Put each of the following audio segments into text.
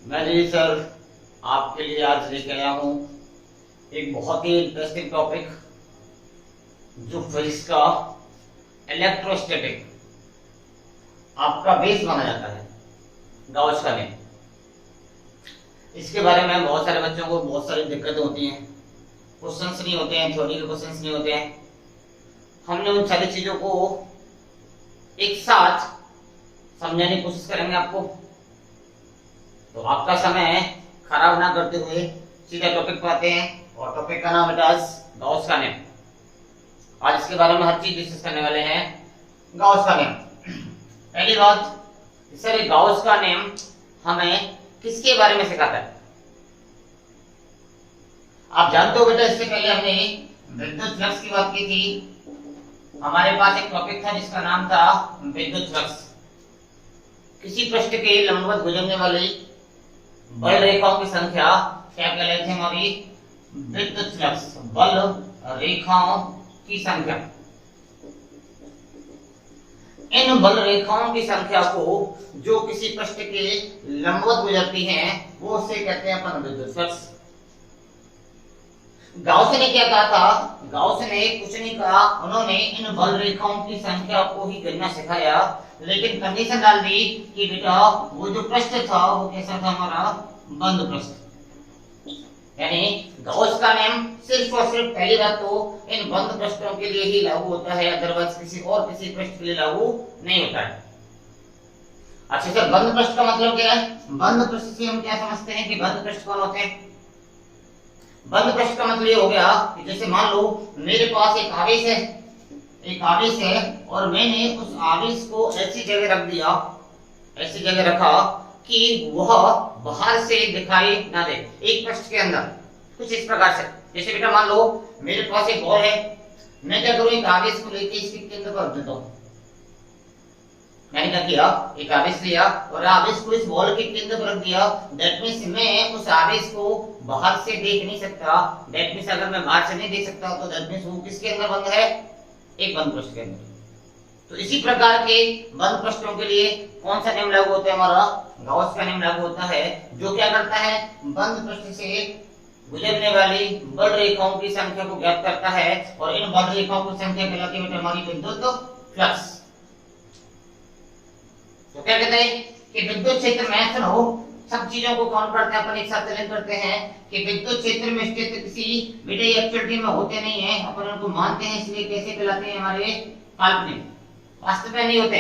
मैं जी सर आपके लिए आज लेके आया हूँ एक बहुत ही इंटरेस्टिंग टॉपिक जो फिजिक्स का इलेक्ट्रोस्टैटिक आपका बेस माना जाता है, गाउस का नियम। इसके बारे में बहुत सारे बच्चों को बहुत सारी दिक्कतें होती हैं, क्वेश्चंस नहीं होते हैं, थ्योरी के क्वेश्चंस नहीं होते हैं। हमने उन सारी चीजों को एक साथ समझाने की कोशिश करेंगे आपको, तो आपका समय खराब ना करते हुए सीधा टॉपिक पर आते हैं। और टॉपिक का नाम है गाउस का नियम। आज इसके बारे में हर चीज डिस्कस करने वाले हैं। गाउस का नियम, पहली बात सर, गाउस का नियम हमें किसके बारे में सिखाता है? आप जानते हो बेटा, इससे पहले हमने विद्युत फ्लक्स की बात की थी। हमारे पास एक टॉपिक था जिसका नाम था विद्युत फ्लक्स। किसी पृष्ठ के लंबवत गुजरने वाली बल रेखाओं की संख्या क्या कहलाती है? हमारी विद्युत फ्लक्स, बल रेखाओं की संख्या। इन बल रेखाओं की संख्या को जो किसी पृष्ठ के लंबवत गुजरती हैं वो उसे कहते हैं अपन विद्युत फ्लक्स। गाउस ने क्या कहा था? गाउस ने कुछ नहीं कहा, उन्होंने इन बल रेखाओं की संख्या को ही गिनना सिखाया, लेकिन कंडीशन डाल दी कि बेटा वो जो पृष्ठ था वो कैसा था? हमारा बंद पृष्ठ। यानी गाउस का नियम सिर्फ और सिर्फ पहली बात तो इन बंद पृष्ठों के लिए ही लागू होता है, अदरवाइज किसी पृष्ठ के लिए लागू नहीं होता है। अच्छा सर, बंद पृष्ठ का मतलब क्या है? बंद पृष्ठ से हम क्या समझते हैं कि बंद पृष्ठ कौन होते हैं? बंद पृष्ठ का मतलब ये हो गया कि जैसे मान लो मेरे पास एक आवेश है और मैंने उस आवेश को ऐसी जगह रख दिया, ऐसी जगह रखा कि वह बाहर से दिखाई ना दे एक पृष्ठ के अंदर, कुछ इस प्रकार से। जैसे बेटा मान लो मेरे पास एक बॉल है, मैं क्या करूं, एक आवेश को लेके इसके केंद्र पर रख देता हूं। मैंने क्या किया, एक आवेश लिया और आवेश को इस बॉल के केंद्र पर रख दिया। दैट मींस मैं उस आवेश को बाहर से देख नहीं सकता। दैट मींस अगर मैं बाहर से नहीं देख सकता तो दैट मींस वो किसके अंदर बंद है? एक बंद पृष्ठ के अंदर। तो इसी प्रकार के बंद पृष्ठों के लिए कौन सा नियम लागू होता है? हमारा गाउस का नियम लागू होता है, जो क्या करता है, बंद पृष्ठ से गुजरने वाली बल रेखाओं की संख्या को ज्ञात करता है। और इन बल रेखाओं की संख्या कहलाती है हमारी विद्युत फ्लक्स। तो क्या कहते हैं कि विद्युत क्षेत्र में, सुनो सब चीजों को काउंट करते हैं अपन, एक साथ चलन करते हैं कि विद्युत क्षेत्र में स्थित किसी बेटे एक्चुअलिटी में होते नहीं है, अपन उनको मानते हैं, इसलिए कैसे कहलाते हैं? हमारे काल्पनिक, वास्तव में नहीं होते,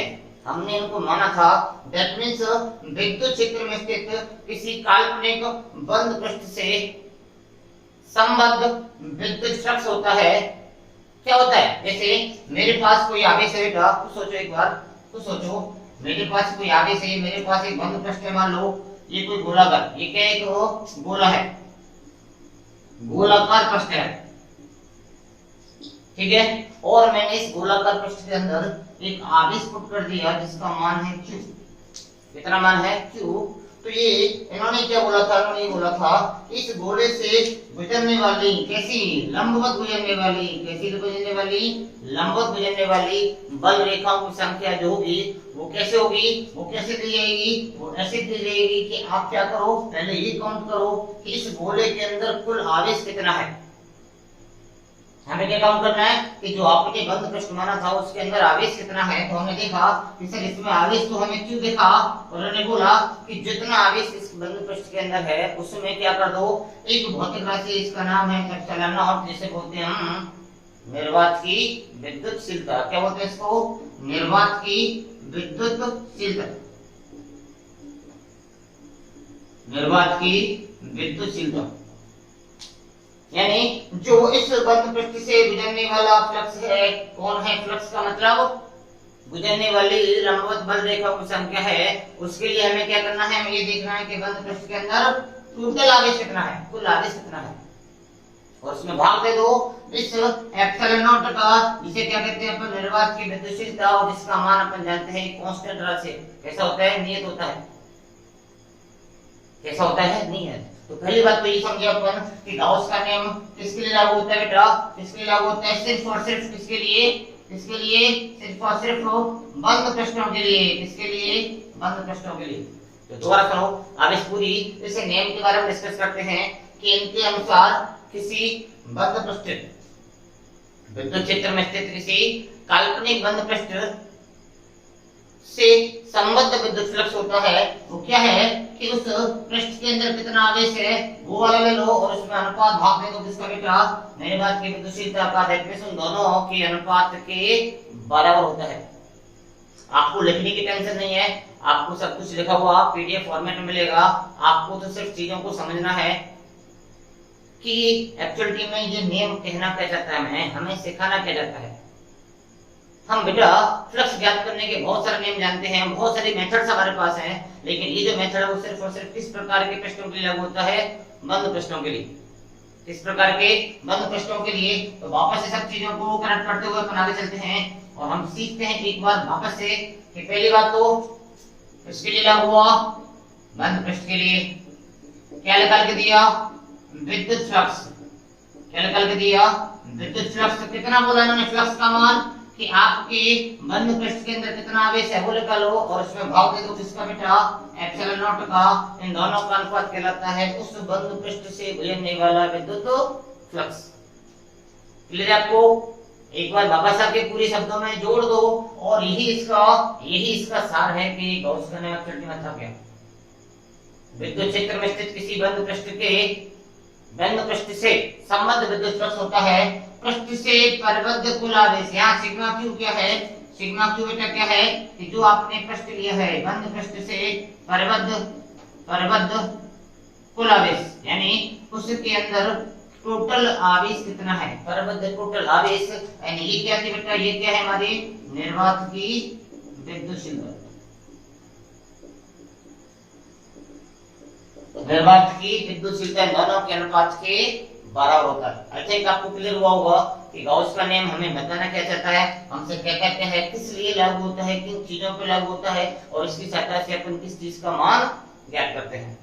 हमने इनको माना था। दैट मींस विद्युत क्षेत्र में स्थित किसी काल्पनिक बंद पृष्ठ से संबद्ध विद्युत फ्लक्स होता है। क्या होता है? जैसे मेरे पास कोई आवेश है बेटा, कुछ सोचो, एक बार कुछ सोचो, मेरे पास कोई आवेश है, मेरे पास एक बंद पृष्ठ है, मान लो ये कोई गोलाकार, ये क्या है? एक गोला है, गोलाकार पृष्ठ है, ठीक है। और मैंने इस गोलाकार पृष्ठ के अंदर एक आवेश पुट कर दिया जिसका मान है Q। कितना मान है? Q। तो ये इन्होंने क्या बोला था? इन्होंने ये बोला था इस गोले से गुजरने वाली कैसी लंबवत गुजरने वाली, कैसी गुजरने वाली, लंबवत गुजरने वाली बल रेखाओं की संख्या जो होगी वो कैसे होगी? वो कैसे दी जाएगी? वो ऐसे दी जाएगी कि आप क्या करो, पहले ये काउंट करो कि इस गोले के अंदर कुल आवेश कितना है। हमें क्या काउंट करना है कि जो आपने बंद पृष्ठ माना था उसके अंदर आवेश कितना है। तो हमने देखा कि सर इसमें आवेश तो हमें क्यों देखा, और उन्होंने बोला कि जितना आवेश इस बंद पृष्ठ के अंदर है उसमें क्या कर दो, एक भौतिक राशि, इसका नाम है एप्सिलॉन नॉट, जिसे बोलते हैं हम निर्वात की विद्युतशीलता। क्या बोलते हैं इसको? निर्वात की विद्युतशीलता, निर्वात की विद्युतशीलता। यानी जो इस बंद पृष्ठ से गुजरने वाला फ्लक्स है, कौन है? फ्लक्स का मतलब गुजरने वाली लंबवत बल रेखा की संख्या है। उसके लिए हमें क्या करना है? हमें ये देखना है कि बंद पृष्ठ के अंदर टोटल आवेश कितना है, कुल आवेश कितना है, और उसमें भाग दे दो इस एप्सिलॉन नॉट का, जिसे क्या कहते हैं अपन? निर्वात की विद्युतशीलता, और जिसका मान अपन जानते हैं कांस्टेंट राशि। कैसा होता है? नियत होता है। कैसा होता है? नियत। तो पहली बात तो ये समझे अपन कि गाउस का नियम किसके लिए लागू होता है बेटा? किसके लिए लागू होता है? सिर्फ और सिर्फ किसके लिए? किसके लिए? सिर्फ और सिर्फ बंद पृष्ठों के लिए। किसके लिए? बंद पृष्ठों के लिए। तो दोबारा सुनो, अब इस पूरी इसे नेम के बारे में डिस्कस करते हैं कि इनके अनुसार किसी बंद पृष्ठ विद्युत क्षेत्र में स्थित किसी काल्पनिक बंद पृष्ठ से संबद्ध विद्युत फ्लक्स होता है, वो क्या है कि उस पृष्ठ के अंदर कितना आवेश है वो वाला ले लो और उसमें अनुपात भाग दे दो किसका बेटा, निर्वात की विद्युतशीलता का। देखते उन दोनों के अनुपात के बराबर होता है। आपको लिखने की टेंशन नहीं है, आपको सब कुछ लिखा हुआ पीडीएफ फॉर्मेट में मिलेगा। आपको तो सिर्फ चीजों को समझना है कि एक्चुअलिटी में ये नियम कहना क्या चाहता है, हमें सिखाना क्या चाहता है। हम बेटा फ्लक्स ज्ञात करने के बहुत सारे नियम जानते हैं, बहुत सारे मेथड्स हमारे पास हैं, लेकिन ये जो मेथड है वो सिर्फ और सिर्फ किस प्रकार के पृष्ठों के लिए लागू होता है, बंद पृष्ठों के लिए। किस प्रकार के बंद पृष्ठों के लिए। तो वापस से सब चीजों को कनेक्ट करते हुए अपन आगे चलते हैं और हम सीखते हैं एक बार वापस से कि पहली बात तो इसके लिए लागू हुआ बंद पृष्ठ के लिए क्या निकाल के दिया, विद्युत फ्लक्स। क्या निकाल के दिया, विद्युत फ्लक्स। कितना बोला इन्होंने फ्लक्स का मान कि आपके बंद पृष्ठ के अंदर कितना आवेश है वो निकालो और उसमें भाग दे दो किसका बेटा, एप्सिलॉन नॉट का। इन दोनों का अनुपात कहलाता है उस बंद पृष्ठ से गुजरने वाला विद्युत फ्लक्स। क्लियर है आपको? एक बार वापस आके पूरे शब्दों में जोड़ दो और यही इसका सार है कि गॉस का नियम एक्चुअली में था क्या। विद्युत क्षेत्र में स्थित किसी बंद पृष्ठ से संबद्ध विद्युत फ्लक्स होता है पृष्ठ से परिबद्ध कुल आवेश। यहाँ सिग्मा क्यू क्या है, सिग्मा क्यू बेटा क्या है कि जो आपने पृष्ठ लिया है बंद पृष्ठ से परिबद्ध कुल आवेश, यानी उसके अंदर टोटल आवेश कितना है, परिबद्ध टोटल आवेश। यानी ये क्या थी बेटा, ये क्या है हमारी निर्वात की विद्युतशीलता। निर्वात की विद्युतशीलता दोनों के अनुपात के बराबर होता है। आई थिंक आपको क्लियर हुआ होगा कि गॉस का नियम हमें बताना क्या चाहता है, हमसे क्या कहते हैं, किस लिए लागू होता है, किन चीजों पे लागू होता है और इसकी सहायता से अपन किस चीज का मान ज्ञात करते हैं।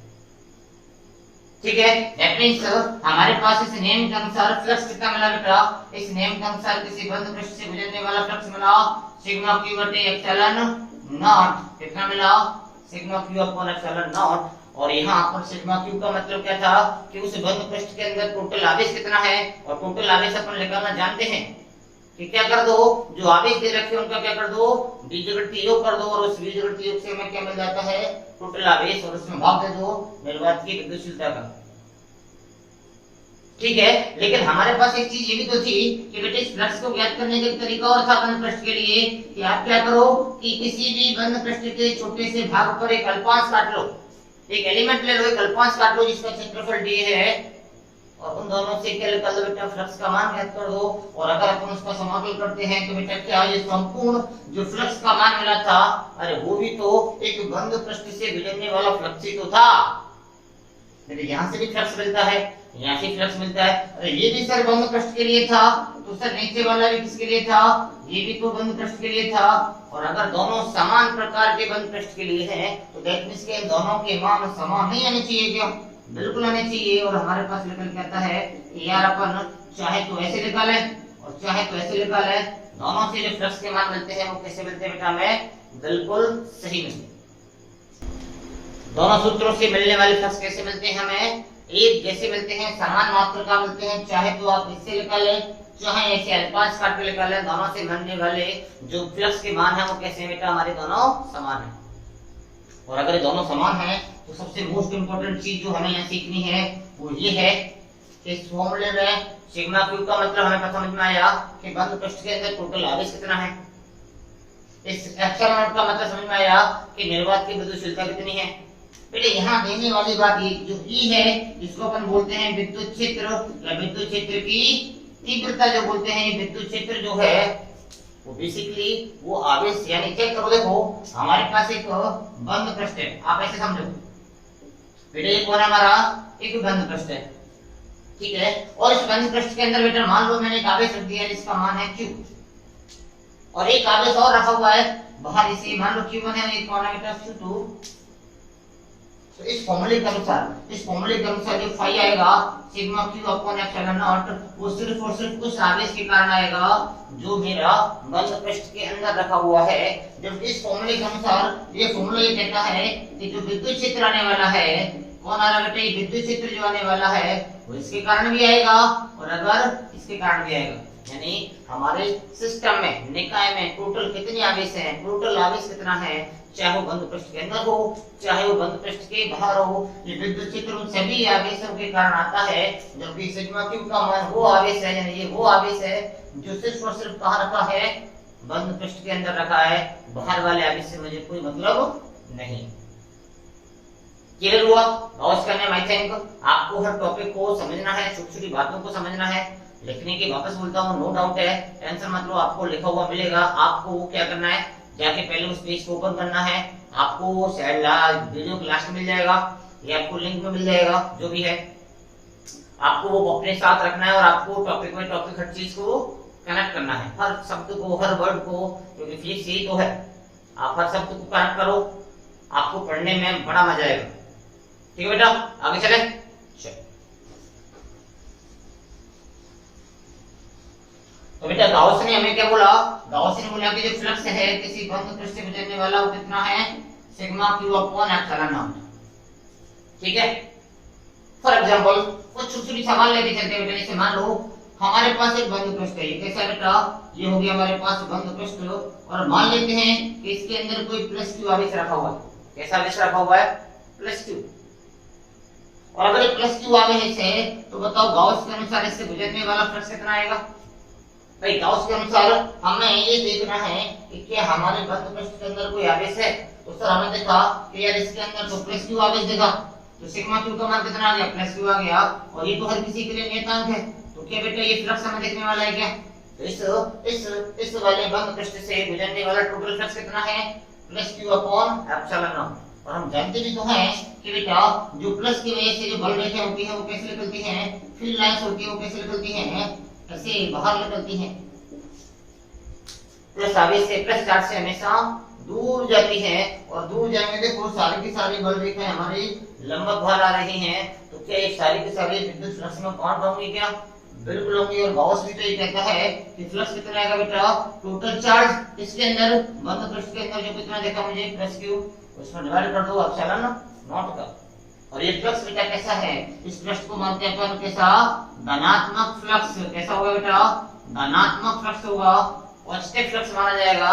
ठीक है, दैट मींस हमारे पास इस नियम के अनुसार फ्लक्स कितना मिला बेटा, इस नियम के अनुसार किसी बंद पृष्ठ से गुजरने वाला फ्लक्स मिला सिग्मा क्यू बटे एप्सिलॉन नॉट। कितना मिला, sigma Q upon epsilon not. और यहाँ पर सिग्मा क्यू का मतलब क्या था कि उस बंद पृष्ठ के अंदर टोटल आवेश कितना है, और टोटल आवेश अपन निकालना जानते हैं कि क्या कर दो, जो आवेश दे रखे हैं उनका क्या कर दो, बीजगणितीय योग कर दो और उस बीजगणितीय योग से हमें क्या मिल जाता है, टोटल आवेश, और उसमें भाग दे दो निर्वात की विद्युतशीलता का। ठीक है, लेकिन हमारे पास एक चीज ये भी तो थी कि बेटे इस फ्लक्स को ज्ञात करने का तरीका और था बंद पृष्ठ के लिए कि आप क्या करो कि किसी भी बंद पृष्ठ के छोटे से भाग पर एक अल्पांश काट लो, एक एलिमेंट ले लो, एक अल्पांश काट लो जिसका क्षेत्रफल d है, और उन दोनों से क्या निकाल दो बेटा, फ्लक्स का मान ज्ञात कर दो। और अगर अपन उसका समाकल करते हैं तो बेटा क्या, ये संपूर्ण जो फ्लक्स का मान मिला था, अरे वो भी तो एक बंद पृष्ठ से गुजरने वाला फ्लक्स ही तो था। यहाँ से भी फ्लक्स मिलता है, यहाँ से फ्लक्स मिलता है, अरे ये भी सर बंद पृष्ठ के लिए था, तो सर नीचे वाला भी किसके लिए था, ये भी तो बंद पृष्ठ के लिए था। और अगर दोनों समान प्रकार के बंद पृष्ठ के लिए हैं तो दैट मींस के दोनों के मान समान नहीं आने चाहिए क्या, बिल्कुल आने चाहिए। और हमारे पास निकल के आता है कि यार अपन चाहे तो ऐसे निकालें और चाहे तो ऐसे निकालें, दोनों से जो फ्लक्स के मान मिलते हैं वो कैसे मिलते हैं बेटा, हमें बिल्कुल सही मिलते हैं। दोनों सूत्रों से मिलने वाले फ्लक्स कैसे मिलते हैं, हमें एक जैसे मिलते हैं, समान मात्रा का मिलते हैं। चाहे तो आप इससे निकालें चाहे ऐसे अल्पांश काट के निकालें, दोनों से मिलने वाले जो फ्लक्स के मान है वो कैसे बेटा, हमारे दोनों समान है। और अगर ये दोनों समान है तो सबसे मोस्ट इंपोर्टेंट चीज जो हमें यहाँ सीखनी है वो ये है कि इस फॉर्मूले में सिग्मा क्यू का मतलब हमें पता समझ में आया कि बंद पृष्ठ के अंदर टोटल आवेश कितना है। इस एप्सिलॉन नॉट का मतलब समझ में आया कि निर्वात की विद्युतशीलता कितनी है। बेटे यहाँ देने वाली बात ये जो ई है इसको अपन बोलते हैं विद्युत क्षेत्र या विद्युत क्षेत्र की तीव्रता जो बोलते हैं। ये विद्युत क्षेत्र जो है वो बेसिकली वो आवेश, यानी चेक करो, देखो हमारे पास एक बंद पृष्ठ है, आप ऐसे समझो बेटे, ये कौन है हमारा, एक बंद पृष्ठ है, ठीक है। और इस बंद पृष्ठ के अंदर बेटा मान लो मैंने एक आवेश रख दिया जिसका मान है Q, और एक आवेश और रखा हुआ है बाहर, इसे मान लो Q1 है, एक कौन है बेटा Q2, तो इस फॉर्मूले के अनुसार जो फाई आएगा sigma Q upon epsilon not वो सिर्फ और सिर्फ उस आवेश के कारण आएगा जो मेरा बंद पृष्ठ के अंदर रखा हुआ है। जब इस फॉर्मूले के अनुसार ये फॉर्मूला ये कहता है कि जो विद्युत क्षेत्र आने वाला है, कौन आ रहा है बेटे, विद्युत क्षेत्र जो आने वाला है वो इसके कारण भी आएगा और अगर इसके कारण भी आएगा। यानी हमारे सिस्टम में, निकाय में टोटल कितने आवेश हैं, टोटल आवेश कितना है, चाहे वो बंद पृष्ठ के अंदर हो चाहे वो बंद पृष्ठ के बाहर हो, ये विद्युत क्षेत्र उन सभी आवेशों के कारण आता है। जबकि सिग्मा क्यू का मान वो आवेश है, यानी ये वो आवेश है जो सिर्फ और सिर्फ कहाँ रखा है, बंद पृष्ठ के अंदर रखा है। बाहर वाले आवेश से मुझे कोई मतलब नहीं। क्लियर हुआ? गॉस का नियम, आई थिंक आपको हर टॉपिक को समझना है, छोटी छोटी बातों को समझना है। लिखने की वापस बोलता हूँ, नो डाउट है, टेंशन मत लो, आपको लिखा हुआ मिलेगा। आपको क्या करना है, जाके पहले उस पेज को ओपन करना है, आपको शायद वीडियो के लास्ट में मिल जाएगा या आपको लिंक में मिल जाएगा, जो भी है आपको वो अपने साथ रखना है और आपको टॉपिक बाय टॉपिक हर चीज को कनेक्ट करना है, हर शब्द को, हर वर्ड को, क्योंकि फिजिक्स यही तो है, आप हर शब्द को कनेक्ट करो, आपको पढ़ने में बड़ा मजा आएगा। ठीक है बेटा, आगे चले। तो बेटा गाउस ने हमें क्या बोला, गाउस ने बोला कि जो फ्लक्स है किसी बंद पृष्ठ से गुजरने वाला वो कितना है, sigma Q upon epsilon not. ठीक है, फॉर एग्जांपल कुछ छोटी सवाल लेके चलते हैं बेटा। जैसे मान लो हमारे पास एक बंद पृष्ठ है, ये कैसा बेटा, ये हो गया हमारे पास बंद पृष्ठ, और मान लेते हैं कि इसके अंदर कोई प्लस क्यू आवेश रखा हुआ है। कैसा आवेश रखा हुआ है, प्लस क्यू। और अगर ये प्लस क्यू आवेश है तो बताओ गाउस के अनुसार इससे गुजरने वाला फ्लक्स कितना आएगा। भाई गाउस के अनुसार हमें ये देखना है कि क्या हमारे बंद पृष्ठ के अंदर कोई आवेश है। तो सर हमने देखा कि यार इसके अंदर तो प्लस क्यू आवेश देखा, तो सिग्मा क्यू का मान कितना आ गया, प्लस क्यू आ गया, और ये तो हर किसी के लिए नियतांक है। तो क्या बेटा ये फ्लक्स हमें देखने वाला है क्या, तो इस वाले बंद पृष्ठ से गुजरने वाला टोटल फ्लक्स कितना है, plus Q upon epsilon not. और हम जानते भी तो हैं कि बेटा जो प्लस की वजह से जो बल रेखा होती है वो कैसे निकलती हैं, फील्ड लाइंस होती है वो कैसे निकलती हैं, ऐसे बाहर निकलती हैं। प्लस आवेश से, प्लस चार्ज से हमेशा दूर जाती है, और दूर जाएंगे देखो सारी की सारी बल रेखाएं हमारी लंबवत भार आ रही हैं। तो क्या ये सारी की सारी विद्युत फ्लक्स में कौन होंगी क्या, बिल्कुल होंगी। और गाउस भी तो ये कहता है कि फ्लक्स कितना आएगा बेटा, टोटल चार्ज इसके अंदर बंद पृष्ठ के अंदर जो कितना देखा मुझे प्लस क्यू, उसमें डिवाइड कर दो एप्सिलॉन नॉट का। और ये फ्लक्स बेटा कैसा है, इस पृष्ठ को मानते हैं अपन कैसा, धनात्मक फ्लक्स। कैसा होगा बेटा, धनात्मक फ्लक्स होगा, पॉजिटिव फ्लक्स माना जाएगा।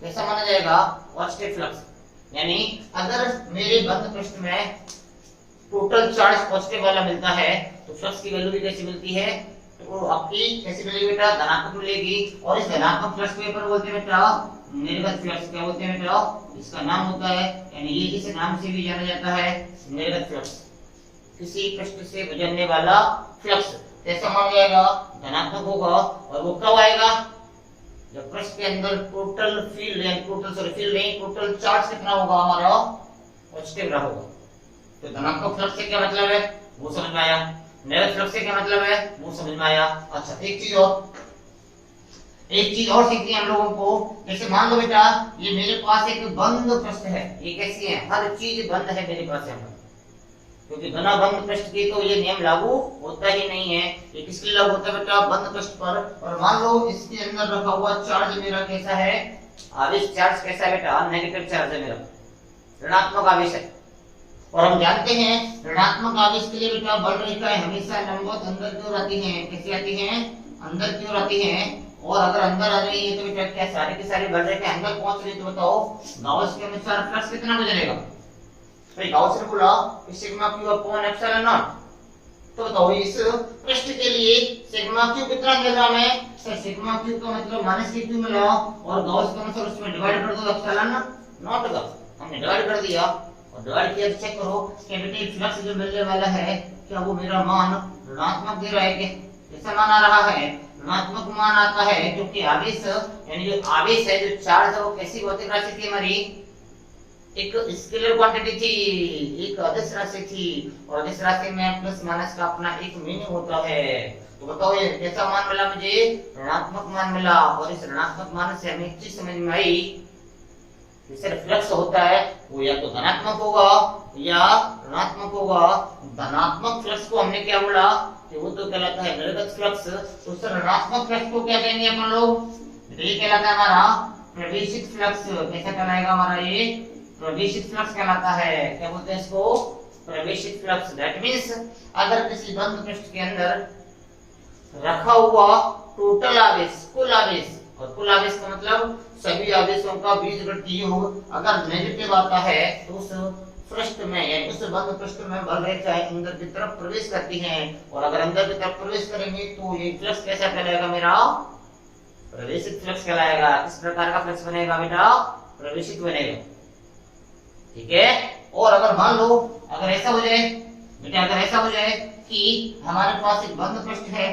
कैसा माना जाएगा, पॉजिटिव फ्लक्स। यानी अगर मेरे बंद पृष्ठ में टोटल चार्ज पॉजिटिव वाला मिलता है तो फ्लक्स की वैल्यू भी कैसी मिलती है, तो आपकी कैसी मिलेगी बेटा, धनात्मक मिलेगी। और इस धनात्मक फ्लक्स को अपन बोलते हैं बेटा निर्गत फ्लक्स। क्या बोलते हैं बेटा, इसका नाम होता है, यानी ये इस नाम से भी जाना जाता है निर्गत फ्लक्स, किसी पृष्ठ से गुजरने वाला फ्लक्स। कैसा मान जाएगा, धनात्मक होगा। और वो कब आएगा, जब पृष्ठ के अंदर टोटल फील्ड या फील्ड नहीं, टोटल चार्ज कितना होगा हमारा, पॉजिटिव रहा होगा। तो धनात्मक फ्लक्स से क्या मतलब है वो समझ में आया, निर्गत फ्लक्स से क्या मतलब है वो समझ में आया। अच्छा एक चीज और सीखनी है हम लोगों को। जैसे मान लो बेटा ये मेरे पास एक बंद पृष्ठ है, ये कैसी है, हर चीज बंद है मेरे पास यहाँ पर, क्योंकि बिना बंद पृष्ठ के तो ये नियम लागू होता ही नहीं है। ये किसके लिए लागू होता है बेटा, बंद पृष्ठ पर। और मान लो इसके अंदर रखा हुआ चार्ज मेरा कैसा है, आवेश चार्ज कैसा है बेटा, नेगेटिव चार्ज है मेरा, ऋणात्मक आवेश है। और हम जानते हैं ऋणात्मक आवेश के लिए बेटा बल रेखाएं हमेशा लंबवत अंदर की ओर आती हैं। कैसी आती हैं, अंदर की ओर आती हैं। और अगर अंदर आ रही है तो बेटा क्या सारी की सारी बल रेखाएं अंदर पहुंच रही, तो बताओ गाउस के अनुसार फ्लक्स कितना गुजरेगा। तो गाउस ने बोला कि sigma Q upon epsilon not. तो बताओ इस पृष्ठ के लिए सिग्मा क्यू कितना मिल रहा है, सर सिग्मा क्यू का मतलब माइनस क्यू मिला, और गाउस के अनुसार उसमें डिवाइड कर दो एप्सिलॉन नॉट का। हमने डिवाइड कर दिया और डिवाइड किया, चेक करो कि बेटे फ्लक्स जो मिलने वाला है क्या वो मेरा मान ऋणात्मक दे रहा है, क्या कैसा मान आ रहा है, ऋणात्मक मान आता है। क्योंकि आवेश यानी जो आवेश है, जो चार्ज है, वो कैसी भौतिक राशि थी हमारी, एक स्केलर क्वांटिटी थी, एक अदिश राशि थी, और अदिश राशि में प्लस माइनस का अपना एक मीनिंग होता है। तो बताओ ये कैसा मान मिला मुझे, ऋणात्मक मान मिला। और इस ऋणात्मक मान से हमें एक चीज समझ में आई जिससे रिफ्लक्स होता है वो या तो धनात्मक होगा या ऋणात्मक होगा। धनात्मक फ्लक्स को हमने क्या बोला कि वो तो कहलाता है निर्गत फ्लक्स। तो सर ऋणात्मक फ्लक्स को क्या कहेंगे अपन लोग, ये कहलाता है हमारा प्रवेशित फ्लक्स। कैसा कहलाएगा हमारा ये प्रवेशित फ्लक्स कहलाता है। क्या बोलते हैं इसको, प्रवेशित फ्लक्स। दैट मींस अगर किसी बंद पृष्ठ के अंदर रखा हुआ टोटल आवेश, कुल आवेश, और कुल आवेश का मतलब सभी आवेशों का बीजगणितीय योग अगर नेगेटिव आता है तो उस पृष्ठ में यानी उस बंद पृष्ठ में बल रेखाएं अंदर की तरफ प्रवेश करती हैं, और अगर अंदर की तरफ प्रवेश करेंगे तो ये फ्लक्स कैसा कहलाएगा मेरा, प्रवेशित फ्लक्स कहलाएगा। किस प्रकार का फ्लक्स बनेगा बेटा, प्रवेशित बनेगा। ठीक है। और अगर मान लो अगर ऐसा हो जाए बेटा, अगर ऐसा हो जाए कि हमारे पास एक बंद पृष्ठ है,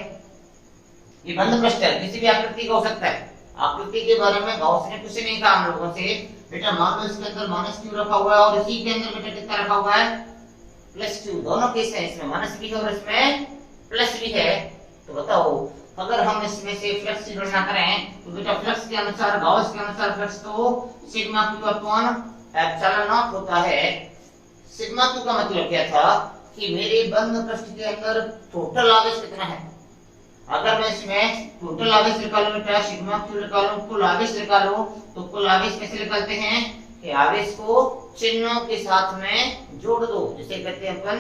ये बंद पृष्ठ है, किसी भी आकृति का हो सकता है। आकृति के बारे में गॉस ने कुछ नहीं कहा हम लोगों से। बेटा मान लो इसके अंदर माइनस क्यू रखा हुआ है और इसी के अंदर बेटा कितना रखा हुआ है, प्लस क्यू। दोनों केस है, इसमें माइनस भी है और इसमें प्लस भी है। तो बताओ अगर हम इसमें से फ्लक्स की गणना करें तो बेटा फ्लक्स के अनुसार, गॉस के अनुसार फ्लक्स तो sigma Q upon epsilon not होता है। सिग्मा क्यू का मतलब क्या था कि मेरे बंद पृष्ठ के अंदर टोटल आवेश कितना है। अगर मैं इसमें टोटल आवेश निकालूं बेटा, सिग्मा क्यू निकालूं, कुल आवेश निकालूं, तो कुल आवेश कैसे निकालते हैं कि आवेश को चिन्हों के साथ में जोड़ दो, जिसे कहते हैं अपन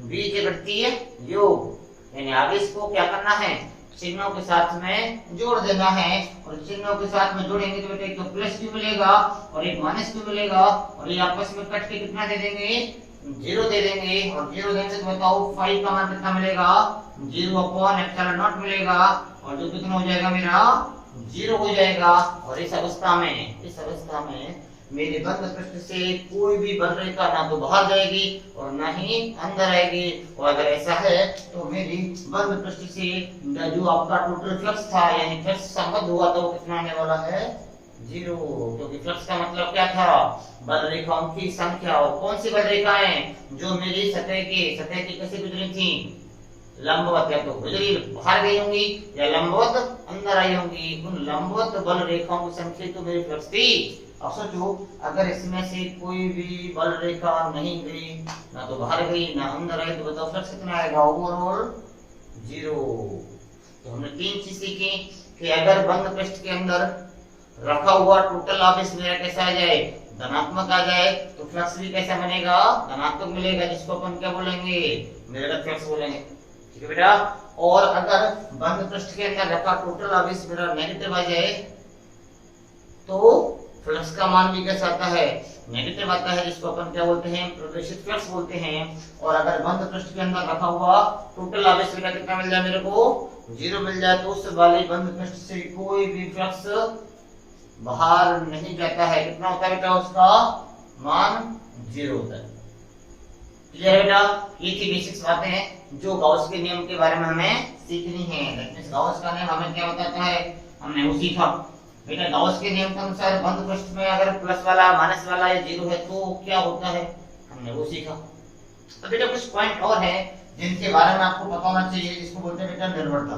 बीजगणितीय योग। यानी आवेश को क्या करना है, चिन्हों के साथ में जोड़ देना है। और चिन्हों के साथ में जोड़ेंगे तो बेटा एक तो प्लस क्यू मिलेगा और एक माइनस क्यू मिलेगा, और ये आपस में कट के कितना दे देंगे, 0 दे देंगे। और 0 देने से तो बताओ 5 का मान कितना मिलेगा, 0 अपॉन एप्सिलॉन नॉट मिलेगा, और जो कितना हो जाएगा मेरा 0 हो जाएगा। और इस अवस्था में मेरे बंद पृष्ठ से कोई भी बल रेखा ना तो बाहर जाएगी और ना ही अंदर आएगी। और अगर ऐसा है तो मेरी बंद पृष्ठ से जो आपका टोटल फ्लक्स था यानी फ्लक्स संबद्ध हुआ तो कितना आने वाला है, 0। क्योंकि फ्लक्स का मतलब क्या था, बल रेखाओं की संख्या। और कौन सी बल रेखाएं, जो मेरी सतह की कैसे गुजरी थी, लंबवत, या तो गुजरी बाहर गई होंगी या लंबवत अंदर आई होंगी। उन लंबवत बल रेखाओं की संख्या तो मेरी फ्लक्स थी। अब सोचो अगर इसमें से कोई भी बल रेखा नहीं गई, ना तो बाहर गई ना अंदर आई, तो बताओ फ्लक्स कितना आएगा, ओवरऑल 0। तो हमने 3 चीज सीखी कि अगर बंद पृष्ठ के अंदर रखा हुआ टोटल आवेश मेरा कैसा आ जाए, धनात्मक आ जाए, तो फ्लक्स भी कैसा बनेगा, धनात्मक मिलेगा, जिसको अपन क्या बोलेंगे, निर्गत फ्लक्स बोलेंगे। ठीक है बेटा। और अगर बंद पृष्ठ के अंदर रखा टोटल आवेश मेरा नेगेटिव आ जाए तो फ्लक्स का मान भी कैसा आता है, नेगेटिव आता है, जिसको अपन क्या बोलते हैं, प्रवेशित फ्लक्स बोलते हैं। और अगर बंद पृष्ठ के अंदर रखा हुआ टोटल आवेश मेरा कितना मिल जाए, मेरे को 0 मिल जाए, तो उस वाले बंद पृष्ठ से कोई भी फ्लक्स बाहर नहीं जाता है। कितना होता है बेटा, उसका मान 0 होता है। क्लियर है बेटा। ये थी बेसिक्स बातें जो गॉस के नियम के बारे में हमें सीखनी है। दैट मींस गॉस का नियम हमें क्या बताता है, हमने वो सीखा। बेटा गॉस के नियम के अनुसार बंद पृष्ठ में अगर प्लस वाला माइनस वाला या 0 है तो क्या होता है, हमने वो सीखा। तो बेटा कुछ पॉइंट और है जिनके बारे में आपको पता होना चाहिए, जिसको बोलते हैं बेटा निर्भरता।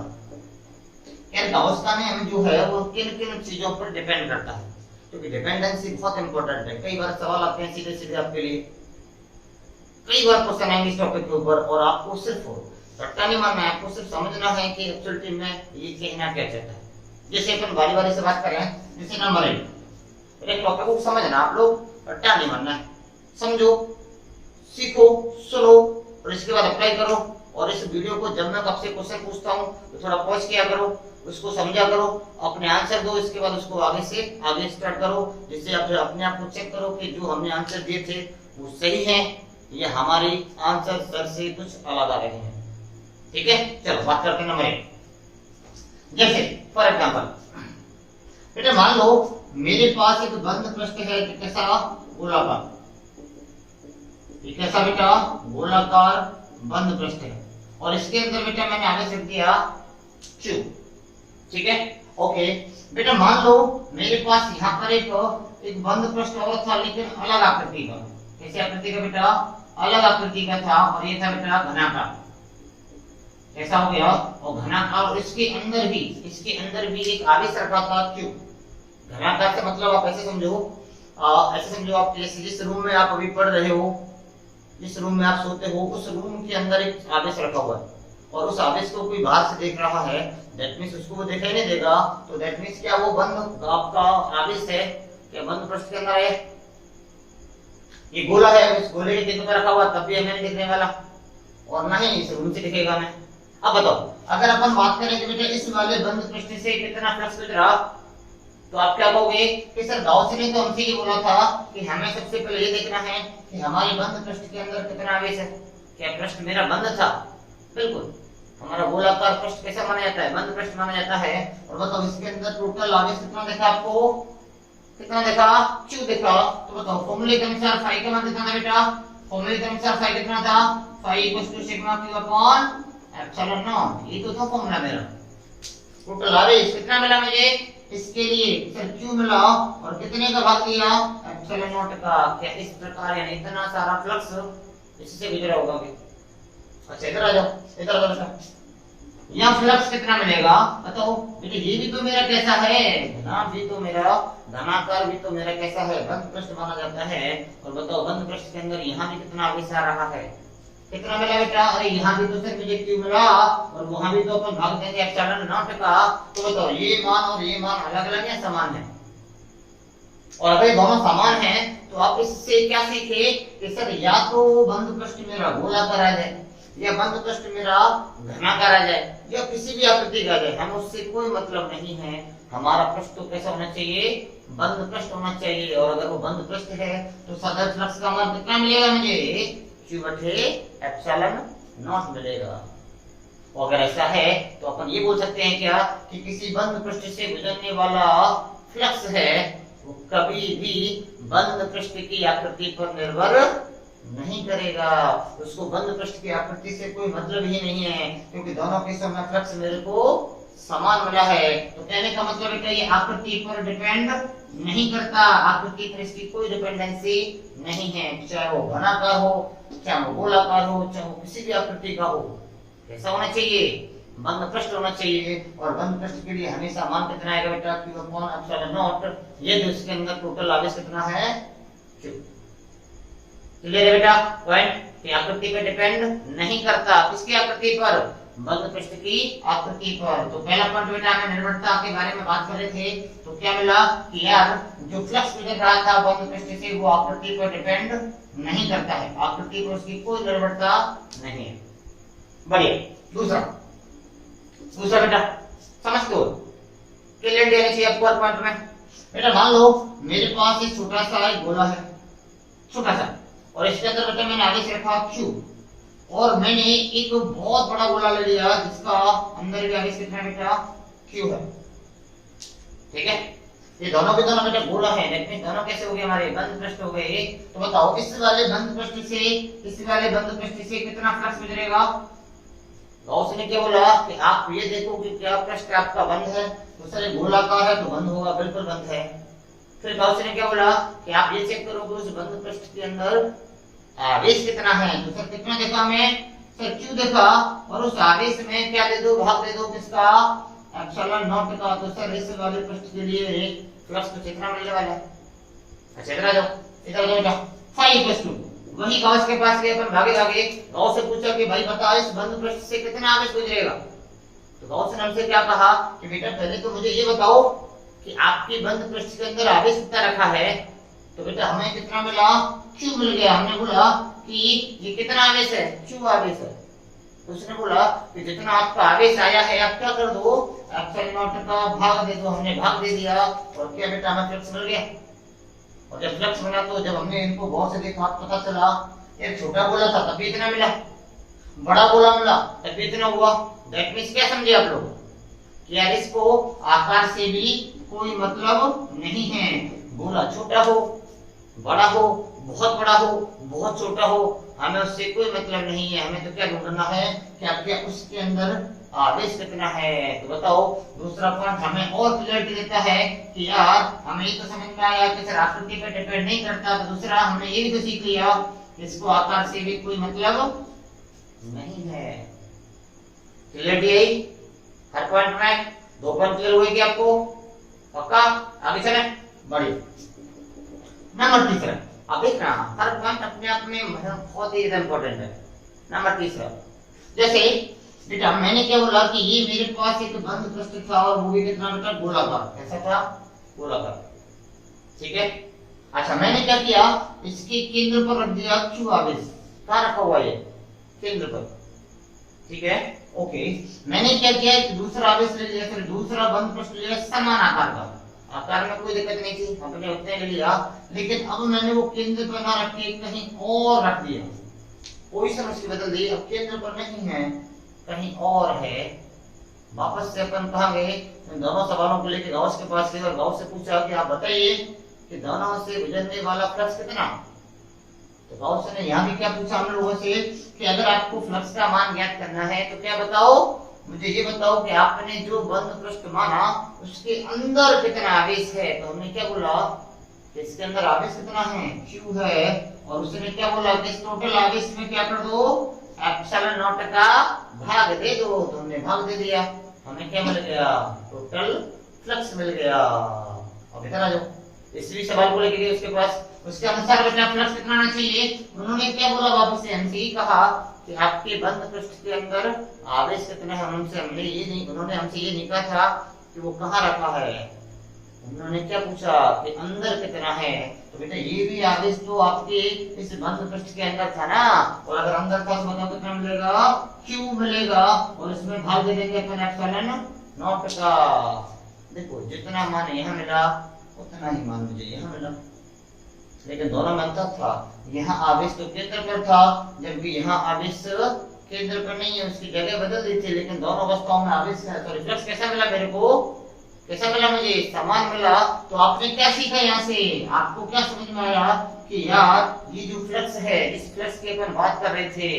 यार गॉस का नियम जो है वो किन किन चीजों पर डिपेंड करता है, क्योंकि डिपेंडेंसी बहुत इंपॉर्टेंट है। कई बार सवाल आते हैं सीधे सीधे आपके लिए, कई बार क्वेश्चन आएंगे इस टॉपिक के ऊपर, और आपको सिर्फ रट्टा नहीं मारना है, आपको सिर्फ समझना है कि एक्चुअलिटी में ये कहना क्या चाहता है। जैसे अपन बारी बारी से बात करें, जैसे नंबर 1 एक टॉपिक को समझना, आप लोग रट्टा नहीं मारना है, समझो, सीखो, सुनो और इसके बाद अप्लाई करो। और इस वीडियो को जब मैं आपसे क्वेश्चन पूछता हूँ तो थोड़ा पॉज किया करो, उसको समझा करो, अपने आंसर दो, इसके बाद उसको आगे स्टार्ट करो, जिससे आप अपने आप को चेक करो कि जो हमने आंसर दिए थे वो सही है या हमारी आंसर सर से कुछ अलग आ रहे हैं। ठीक है, चलो बात करते हैं नंबर 1। जैसे फॉर एग्जांपल बेटा मान लो मेरे पास एक बंद पृष्ठ है, कैसा, गोलाकार। ये कैसा बेटा, गोलाकार बंद पृष्ठ है, और इसके अंदर बेटा मैंने आगे रख दिया Q। ठीक है, ओके बेटा मान लो मेरे पास यहाँ पर एक बंद पृष्ठ और था, लेकिन अलग आकृति का। कैसी आकृति का बेटा, अलग आकृति का था, और ये था बेटा घनाकार। ऐसा हो गया, और घनाकार, और इसके अंदर भी एक आवेश रखा था Q। घनाकार से मतलब आप ऐसे समझो, ऐसे समझो आप जिस रूम में आप अभी पढ़ रहे हो, जिस रूम में आप सोते हो, उस रूम के अंदर एक आवेश रखा हुआ है और उस आवेश को कोई बाहर से देख रहा है, दैट मींस उसको वो दिखाई नहीं देगा, तो दैट मींस क्या वो बंद आपका आवेश है क्या बंद पृष्ठ के अंदर है? ये गोला है, उस गोले के केंद्र पर रखा हुआ तब भी हमें नहीं दिखने वाला और ना ही इस रूम से दिखेगा हमें। अब बताओ अगर अपन बात करें कि बेटा इस वाले बंद पृष्ठ से कितना फ्लक्स गुजरा, तो आप क्या कहोगे कि सर गाउस ने तो हमसे ये बोला था कि हमें सबसे पहले ये देखना है कि हमारे बंद पृष्ठ के अंदर कितना आवेश है। क्या पृष्ठ मेरा बंद था? बिल्कुल, हमारा गोलाकार पृष्ठ कैसा माना जाता है? बंद पृष्ठ माना जाता है। और बताओ इसके अंदर टोटल आवेश कितना देखा आपको? कितना देखा? Q देखा। तो बताओ फॉर्मूले के अनुसार फाई का मान कितना था बेटा? फॉर्मूले के अनुसार फाई कितना था? Phi equals to sigma Q upon epsilon naught. ये तो था फॉर्मूला मेरा। टोटल आवेश कितना मिला मुझे? इसके लिए सर Q मिला और कितने का भाग दिया? एप्सिलॉन नॉट का। क्या इस प्रकार यानी इतना सारा फ्लक्स इससे गुजरा होगा क्या? अच्छा इधर आ जाओ, इधर आ जाओ। यहाँ फ्लक्स कितना मिलेगा बताओ बेटे? ये भी तो मेरा कैसा है, घनाभ भी तो मेरा, घनाकार भी तो मेरा कैसा है, बंद पृष्ठ माना जाता है। और बताओ बंद पृष्ठ के अंदर यहाँ भी कितना आवेश आ रहा है? कितना मिला बेटा? अरे यहाँ भी तो सिर्फ मुझे Q मिला और वहां भी तो अपन भाग देंगे एप्सिलॉन नॉट का। तो बताओ ये मान और ये मान अलग अलग या समान है? और अगर दोनों समान हैं तो आप इससे क्या सीखे कि सर या तो बंद पृष्ठ मेरा गोलाकार आ जाए या बंद पृष्ठ मेरा घनाकार आ जाए या किसी भी आकृति का आ जाए, हमें उससे कोई मतलब नहीं है। हमारा पृष्ठ तो कैसा होना चाहिए? बंद पृष्ठ होना चाहिए। और अगर वो बंद पृष्ठ है तो सदर फ्लक्स का मान कितना मिलेगा मुझे? Q बटे एप्सिलॉन नॉट मिलेगा। और अगर ऐसा है तो अपन ये बोल सकते हैं क्या कि किसी बंद पृष्ठ से गुजरने वाला फ्लक्स है वो कभी भी बंद पृष्ठ की आकृति पर निर्भर नहीं करेगा। उसको बंद पृष्ठ की आकृति से कोई मतलब ही नहीं है, क्योंकि दोनों केसों में फ्लक्स मेरे को समान मिला है। तो कहने का मतलब है कि ये आकृति पर डिपेंड नहीं करता, आकृति पर इसकी कोई डिपेंडेंसी नहीं है। चाहे वो घनाकार हो, चाहे वो गोलाकार हो, चाहे वो किसी भी आकृति का हो, कैसा होना चाहिए? बंद पृष्ठ होना चाहिए। और बंद पृष्ठ के लिए हमेशा मान कितना आएगा बेटा? Q upon epsilon naught. ये जो इसके अंदर टोटल आवेश कितना है? Q। क्लियर है बेटा? पॉइंट कि आकृति पे डिपेंड नहीं करता। किसकी आकृति पर? बंद पृष्ठ की आकृति पर। तो पहला पॉइंट बेटा हमें निर्भरता के बारे में बात कर रहे थे, तो क्या मिला कि यार जो फ्लक्स गुजर रहा था बंद पृष्ठ से वो आकृति पर डिपेंड नहीं करता है, आकृति पर उसकी कोई निर्भरता नहीं है। बढ़िया। दूसरा बेटा समझते हो? क्लियर देना चाहिए आपको पॉइंट में। बेटा मान लो मेरे पास एक छोटा सा एक गोला है, छोटा सा, और इसके अंदर बेटा मैंने आगे से रखा Q और मैंने एक बहुत बड़ा गोला ले लिया जिसका अंदर भी आवेश कितना बेटा? Q है। ठीक है, ये दोनों के दोनों बेटा गोला है, लेकिन दोनों कैसे हो गए? हमारे बंद पृष्ठ हो गए। तो बताओ इस वाले बंद पृष्ठ से इस वाले बंद पृष्ठ से कितना फ्लक्स गुजरेगा? गाउस ने क्या बोला कि आप ये देखो कि क्या पृष्ठ आपका बंद है, तो सर गोलाकार है तो बंद होगा, बिल्कुल बंद है। फिर गाउस ने क्या बोला कि आप ये चेक करो कि उस बंद पृष्ठ के अंदर आवेश कितना है। तो सर कितना देखा हमें? सर Q देखा और उस आवेश में क्या दे दो? भाग दे दो किसका? एप्सिलॉन नॉट का। तो सर इस वाले पृष्ठ के लिए फ्लक्स तो कितना मिलने वाला है? अच्छा इधर आ जाओ, इधर आ जाओ बेटा। फाई इक्वल्स टू वही गाउस के पास गए, अपन भागे गाउस से पूछा कि भाई बता इस बंद पृष्ठ से कितना आवेश गुजरेगा। तो गाउस ने हमसे क्या कहा कि बेटा पहले तो मुझे ये बताओ कि आपके बंद पृष्ठ के अंदर आवेश कितना रखा है। तो बेटा हमें कितना मिला? Q मिल गया। हमने बोला कि ये कितना आवेश है? Q आवेश है। तो उसने बोला कि जितना आपका आवेश आया है आप क्या कर दो? एप्सिलॉन नॉट का भाग दे दो। हमने भाग दे दिया और क्या बेटा हमें फ्लक्स मिल गया। और जब फ्लक्स मिला तो जब हमने इनको गौर से देखा पता चला एक छोटा गोला था तब भी इतना मिला, बड़ा गोला मिला तब भी इतना हुआ। दैट मींस क्या समझे आप लोग कि यार इसको आकार से भी कोई मतलब नहीं है। गोला छोटा हो, बड़ा हो, बहुत बड़ा हो, बहुत छोटा हो, हमें उससे कोई मतलब नहीं है। हमें तो क्या ढूंढना है कि आपके उसके अंदर आवेश कितना है। तो बताओ दूसरा पॉइंट हमें और क्लियरिटी देता है कि यार हमें ये तो समझ में आया कि सर आकृति पर डिपेंड नहीं करता। तो दूसरा हमने ये भी तो सीख लिया कि इसको आकार से भी कोई मतलब नहीं है। क्लियरिटी आई हर पॉइंट में? 2 पॉइंट क्लियर हुए क्या आपको? पक्का? आगे चलें। बढ़िया। नंबर तीसरा, अब देखना हर पॉइंट अपने आप में बहुत ही इंपॉर्टेंट है। नंबर तीसरा, जैसे बेटा मैंने क्या बोला कि ये मेरे पास एक बंद पृष्ठ था और वो भी कितना बेटा गोलाकार, कैसा था, गोलाकार, ठीक है। अच्छा मैंने क्या किया, इसके केंद्र पर रख दिया क्यू आवेश, कहाँ रखा हुआ है, केंद्र पर, ठीक है। ओके, मैंने क्या किया, एक दूसरा आवेश ले लिया, फिर दूसरा बंद पृष्ठ ले लिया समान आकार का, आकार में कोई दिक्कत नहीं थी, हमने उतने ले लिया, लेकिन अब मैंने वो केंद्र पर ना रख के कहीं और रख दिया, कोई समस्या बदल दी, अब केंद्र पर नहीं है, कहीं और है। वापस से अपन कहाँ गए, इन दोनों सवालों को लेकर गॉस के पास गए और गॉस से पूछा कि आप बताइए कि दोनों से गुजरने वाला फ्लक्स कितना। तो गॉस ने यहाँ भी क्या पूछा हम लोगों से कि अगर आपको फ्लक्स का मान ज्ञात करना है तो क्या बताओ, मुझे ये बताओ कि आपने जो बंद पृष्ठ माना उसके अंदर कितना आवेश है। तो हमने क्या बोला कि इसके अंदर आवेश कितना है, Q है, और उसने क्या बोला कि इस टोटल आवेश में क्या कर दो, एप्सिलॉन नॉट का भाग दे दो। तो हमने भाग दे दिया, हमें क्या मिल गया, टोटल फ्लक्स मिल गया। अब इधर आ जाओ, इसलिए सवाल को लेके उसके पास, उसके अनुसार बेटा फ्लक्स कितना आना चाहिए। उन्होंने क्या बोला, वापस से हमसे ही कहा कि आपके बंद पृष्ठ के अंदर आवेश कितना है। हमने ये नहीं, उन्होंने हमसे ये नहीं कहा था कि वो कहाँ रखा है, उन्होंने क्या पूछा कि अंदर कितना है। तो बेटा ये भी आवेश तो आपके इस बंद पृष्ठ के अंदर था ना, और अगर अंदर था तो बताओ कितना मिलेगा, Q मिलेगा, और इसमें भाग दे देंगे अपन एप्सिलॉन नॉट का। देखो जितना मान यहाँ मिला उतना ही मान मुझे यहाँ मिला, लेकिन दोनों में अंतर था, यहाँ आवेश तो केंद्र पर था जबकि यहाँ आवेश केंद्र पर नहीं है, उसकी जगह बदल दी थी, लेकिन दोनों अवस्थाओं में आवेश है। तो रिफ्लेक्स कैसा मिला मेरे को, कैसा मिला मुझे, समान मिला। तो आपने क्या सीखा यहाँ से, आपको क्या समझ में आया कि यार ये जो फ्लक्स है, इस फ्लक्स की अपन बात कर रहे थे,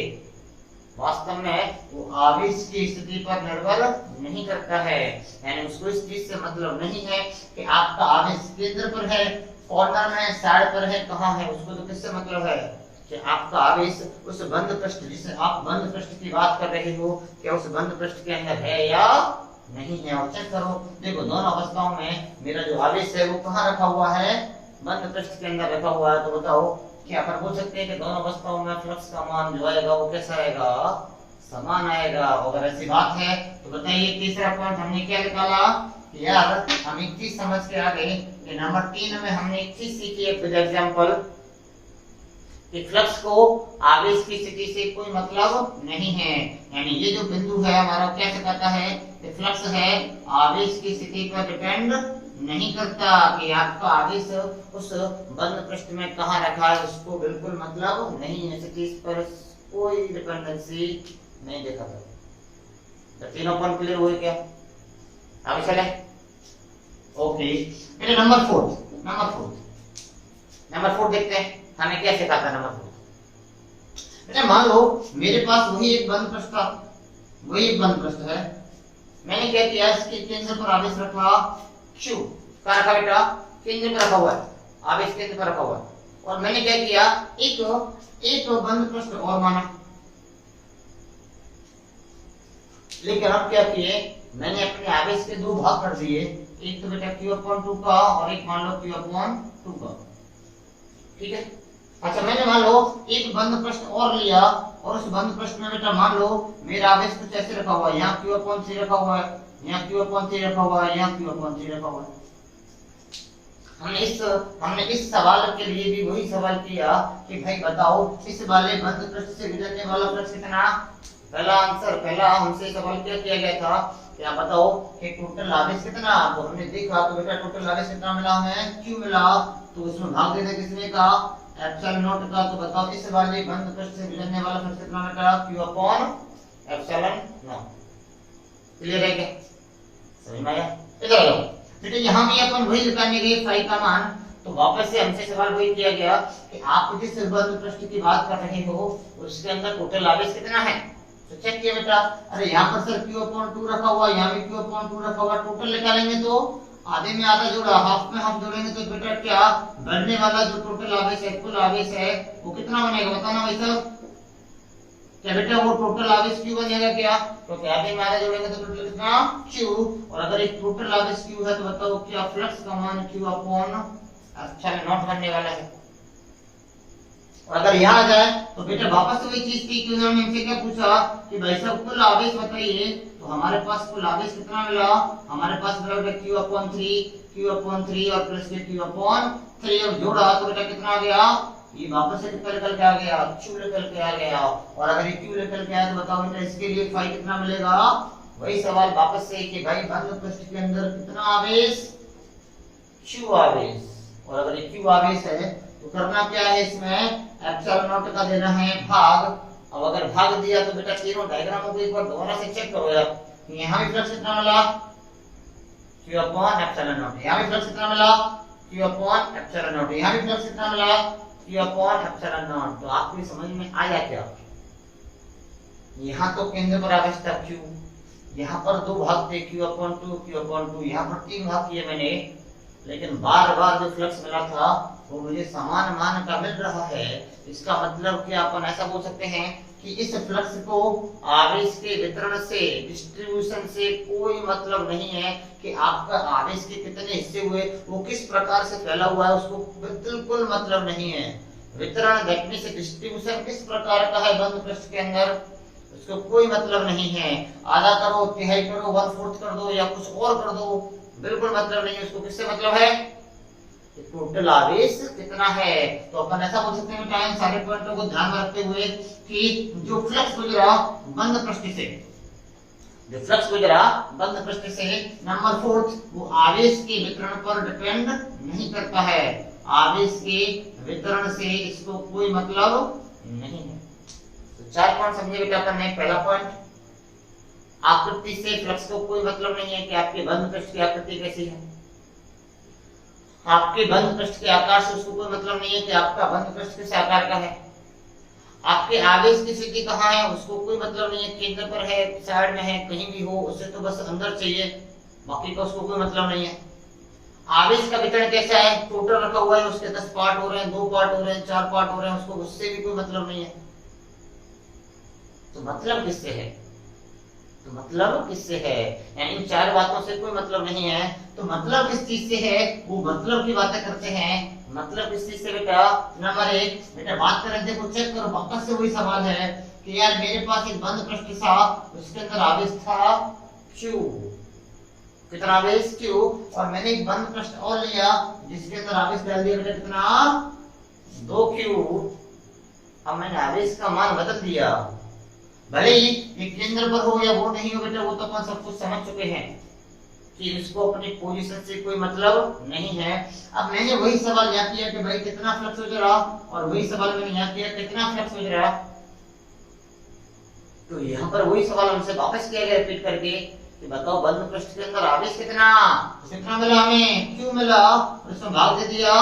वास्तव में वो आवेश की स्थिति पर निर्भर नहीं करता है, यानी उसको इस चीज से मतलब नहीं है कि आपका आवेश केंद्र पर है, कॉर्नर में, साइड पर है, कहाँ है, उसको तो किससे मतलब है कि आपका आवेश उस बंद पृष्ठ, जिसे आप बंद पृष्ठ की बात कर रहे हो, क्या उस बंद पृष्ठ के अंदर है या नहीं है। और चेक करो, देखो दोनों अवस्थाओं में मेरा जो आवेश है वो कहाँ रखा हुआ है, बंद पृष्ठ के अंदर रखा हुआ है। तो बताओ क्या अपन बोल सकते हैं कि दोनों अवस्थाओं में फ्लक्स का मान जो आएगा वो कैसा आएगा, समान आएगा। अगर ऐसी बात है तो बताइए तीसरा पॉइंट हमने क्या निकाला कि यार हम एक चीज समझ के आ गए कि नंबर 3 में हमने एक चीज सीखी है, फॉर एग्जांपल कि फ्लक्स को आवेश की स्थिति से कोई मतलब नहीं है, यानी ये जो बिंदु है हमारा क्या कहता है कि फ्लक्स है आवेश की स्थिति पर डिपेंड नहीं करता कि आपका आवेश उस बंद पृष्ठ में कहाँ रखा है, उसको बिल्कुल मतलब नहीं है, इस चीज पर कोई डिपेंडेंसी नहीं देखा था। तो तीनों पॉइंट क्लियर हुए क्या, अब चले ओके। फिर नंबर 4 देखते हैं हमें क्या सिखाता नंबर 4। बेटा मान लो मेरे पास वही एक बंद पृष्ठ था, वही एक बंद पृष्ठ है, मैंने क्या किया इसके केंद्र पर आवेश रखा Q, कहाँ रखा बेटा, केंद्र पर रखा हुआ है, आवेश केंद्र पर रखा हुआ है, और मैंने क्या किया एक बंद पृष्ठ और माना, लेकिन अब क्या किए मैंने अपने आवेश के दो भाग कर दिए, एक तो बेटा Q/2 का और एक मान लो Q/2 का, ठीक है। अच्छा मैंने मान लो एक बंद पृष्ठ और लिया और उस बंद पृष्ठ में बेटा मान लो मेरा आवेश कुछ ऐसे रखा हुआ है, यहाँ Q/3 रखा हुआ है, यहाँ Q/3 रखा हुआ है, यहाँ Q/3 रखा हुआ है। हमने इस सवाल के लिए भी वही सवाल किया कि भाई बताओ इस वाले बंद पृष्ठ से गुजरने वाला फ्लक्स कितना। पहला हमसे सवाल क्या किया गया था कि आप बताओ कि टोटल आवेश कितना, तो हमने देखा तो बेटा टोटल आवेश कितना मिला हमें, Q मिला, तो उसमें भाग देना किसने का, एप्सिलॉन नॉट का। तो बताओ इस वाले बंद पृष्ठ से गुजरने वाला फ्लक्स कितना बेटा, Q/एप्सिलॉन नॉट। क्लियर है क्या, समझ में आया। इधर आ जाओ बेटा, यहाँ भी अपन वही निकालने गए फाई का मान, तो वापस से हमसे सवाल वही किया गया कि आप जिस बंद पृष्ठ की बात कर रहे हो उसके अंदर टोटल आवेश कितना है। तो चेक किया बेटा, अरे यहाँ पर सर Q/2 रखा हुआ, यहाँ भी Q/2 रखा हुआ, टोटल निकालेंगे तो आधे में आधा जोड़ा, हाफ में हाफ जोड़ेंगे तो बेटा क्या बढ़ने वाला जो टोटल आवेश है, कुल आवेश है वो कितना बनेगा, बताना भाई साहब। क्या बेटा वो टोटल आवेश Q बनेगा क्या, तो आधे में आधा जोड़ेंगे तो टोटल कितना Q, और अगर एक टोटल आवेश Q है तो बताओ क्या फ्लक्स का मान Q/2 एप्सिलॉन नॉट बनने वाला है। और अगर यहाँ आ जाए तो बेटा वापस वही चीज थी कि उन्होंने इनसे क्या पूछा कि भाई साहब कुल आवेश बताइए, तो हमारे पास कुल आवेश कितना मिला, हमारे पास मिला बेटा Q/3 और प्लस Q/3 और जोड़ा तो बेटा कितना आ गया, ये वापस से कितना निकल के आ गया, Q निकल के आ गया। और अगर ये Q निकल के आया तो बताओ बेटा इसके लिए फाई कितना मिलेगा, वही सवाल वापस से कि भाई बंद पृष्ठ के अंदर कितना आवेश, Q आवेश। और अगर ये Q आवेश है तो करना क्या है, इसमें एप्सिलॉन नॉट का देना है भाग। अब अगर भाग दिया तो बेटा तीनों डायग्रामों को एक बार दोबारा से चेक करो यार। यहाँ भी फ्लक्स कितना मिला, Q/एप्सिलॉन नॉट। यहाँ भी फ्लक्स कितना मिला, Q/एप्सिलॉन नॉट। यहाँ भी फ्लक्स कितना मिला, Q/एप्सिलॉन नॉट। तो आपकी समझ में आया क्या, यहाँ तो केंद्र पर आवेश था Q, यहाँ पर दो भाग थे Q/2, यहाँ पर तीन भाग किए मैंने, लेकिन बार बार जो फ्लक्स मिला था वो मुझे समान मान का मिल रहा है। इसका मतलब कि अपन ऐसा बोल सकते हैं कि इस फ्लक्स को आवेश के वितरण से, डिस्ट्रीब्यूशन से कोई मतलब नहीं है कि आपका आवेश के कितने हिस्से हुए, वो किस प्रकार से फैला हुआ है, उसको बिल्कुल मतलब नहीं है। वितरण देखने से डिस्ट्रीब्यूशन किस प्रकार का है बंद पृष्ठ के अंदर, उसको कोई मतलब नहीं है। आधा करो, तिहाई करो, 1/4 कर दो या कुछ और कर दो, बिल्कुल मतलब नहीं है। उसको किससे मतलब है, टोटल आवेश कितना है। तो अपन ऐसा बोल सकते हैं टाइम सारे पॉइंटों को ध्यान में रखते हुए कि जो फ्लक्स गुजरा बंद पृष्ठ से, जो फ्लक्स गुजरा बंद पृष्ठ से, नंबर 4 वो आवेश के वितरण पर डिपेंड नहीं करता है। आवेश के वितरण से इसको कोई मतलब नहीं है। तो 4 पॉइंट समझे बेटा अपन ने। पहला पॉइंट, आकृति से फ्लक्स को कोई मतलब नहीं है कि आपके बंद पृष्ठ की आकृति कैसी है, आपके बंद पृष्ठ के आकार से उसको कोई मतलब नहीं है कि आपका बंद पृष्ठ किस आकार का है। आपके आवेश की स्थिति कहाँ है उसको कोई मतलब नहीं है, केंद्र पर है, साइड में है, कहीं भी हो, उसे तो बस अंदर चाहिए, बाकी का उसको कोई मतलब नहीं है। आवेश का वितरण कैसा है, टोटल रखा हुआ है, उसके 10 पार्ट हो रहे हैं, 2 पार्ट हो रहे हैं, 4 पार्ट हो रहे हैं, उसको उससे भी कोई मतलब नहीं है। तो मतलब किससे है, तो मतलब किससे है, यानी इन 4 बातों से कोई मतलब नहीं है। तो मतलब किस चीज से है, वो मतलब की बातें करते हैं। मतलब किस चीज से बेटा, नंबर 1 बेटा बात करें, देखो चेक करो, वापस से वही सवाल है कि यार मेरे पास एक बंद पृष्ठ था, उसके अंदर आवेश था Q, कितना आवेश Q, और मैंने एक बंद पृष्ठ और लिया जिसके अंदर आवेश डाल दिया बेटा कितना, 2Q। अब मैंने आवेश का मान बदल दिया, भले ही एक केंद्र पर हो या वो नहीं हो बेटा, वो तो अपन सब कुछ समझ चुके हैं कि इसको अपनी पोजीशन से कोई मतलब नहीं है। अब मैंने वही सवाल यहाँ किया कि भाई कितना फ्लक्स गुजरा, और वही सवाल मैंने यहाँ किया कितना फ्लक्स गुजरा। तो यहाँ पर वही सवाल हमसे वापस किया गया रिपीट करके कि बताओ बंद पृष्ठ के अंदर आवेश कितना, कितना मिला हमें, Q मिला, और इसमें भाग दे दिया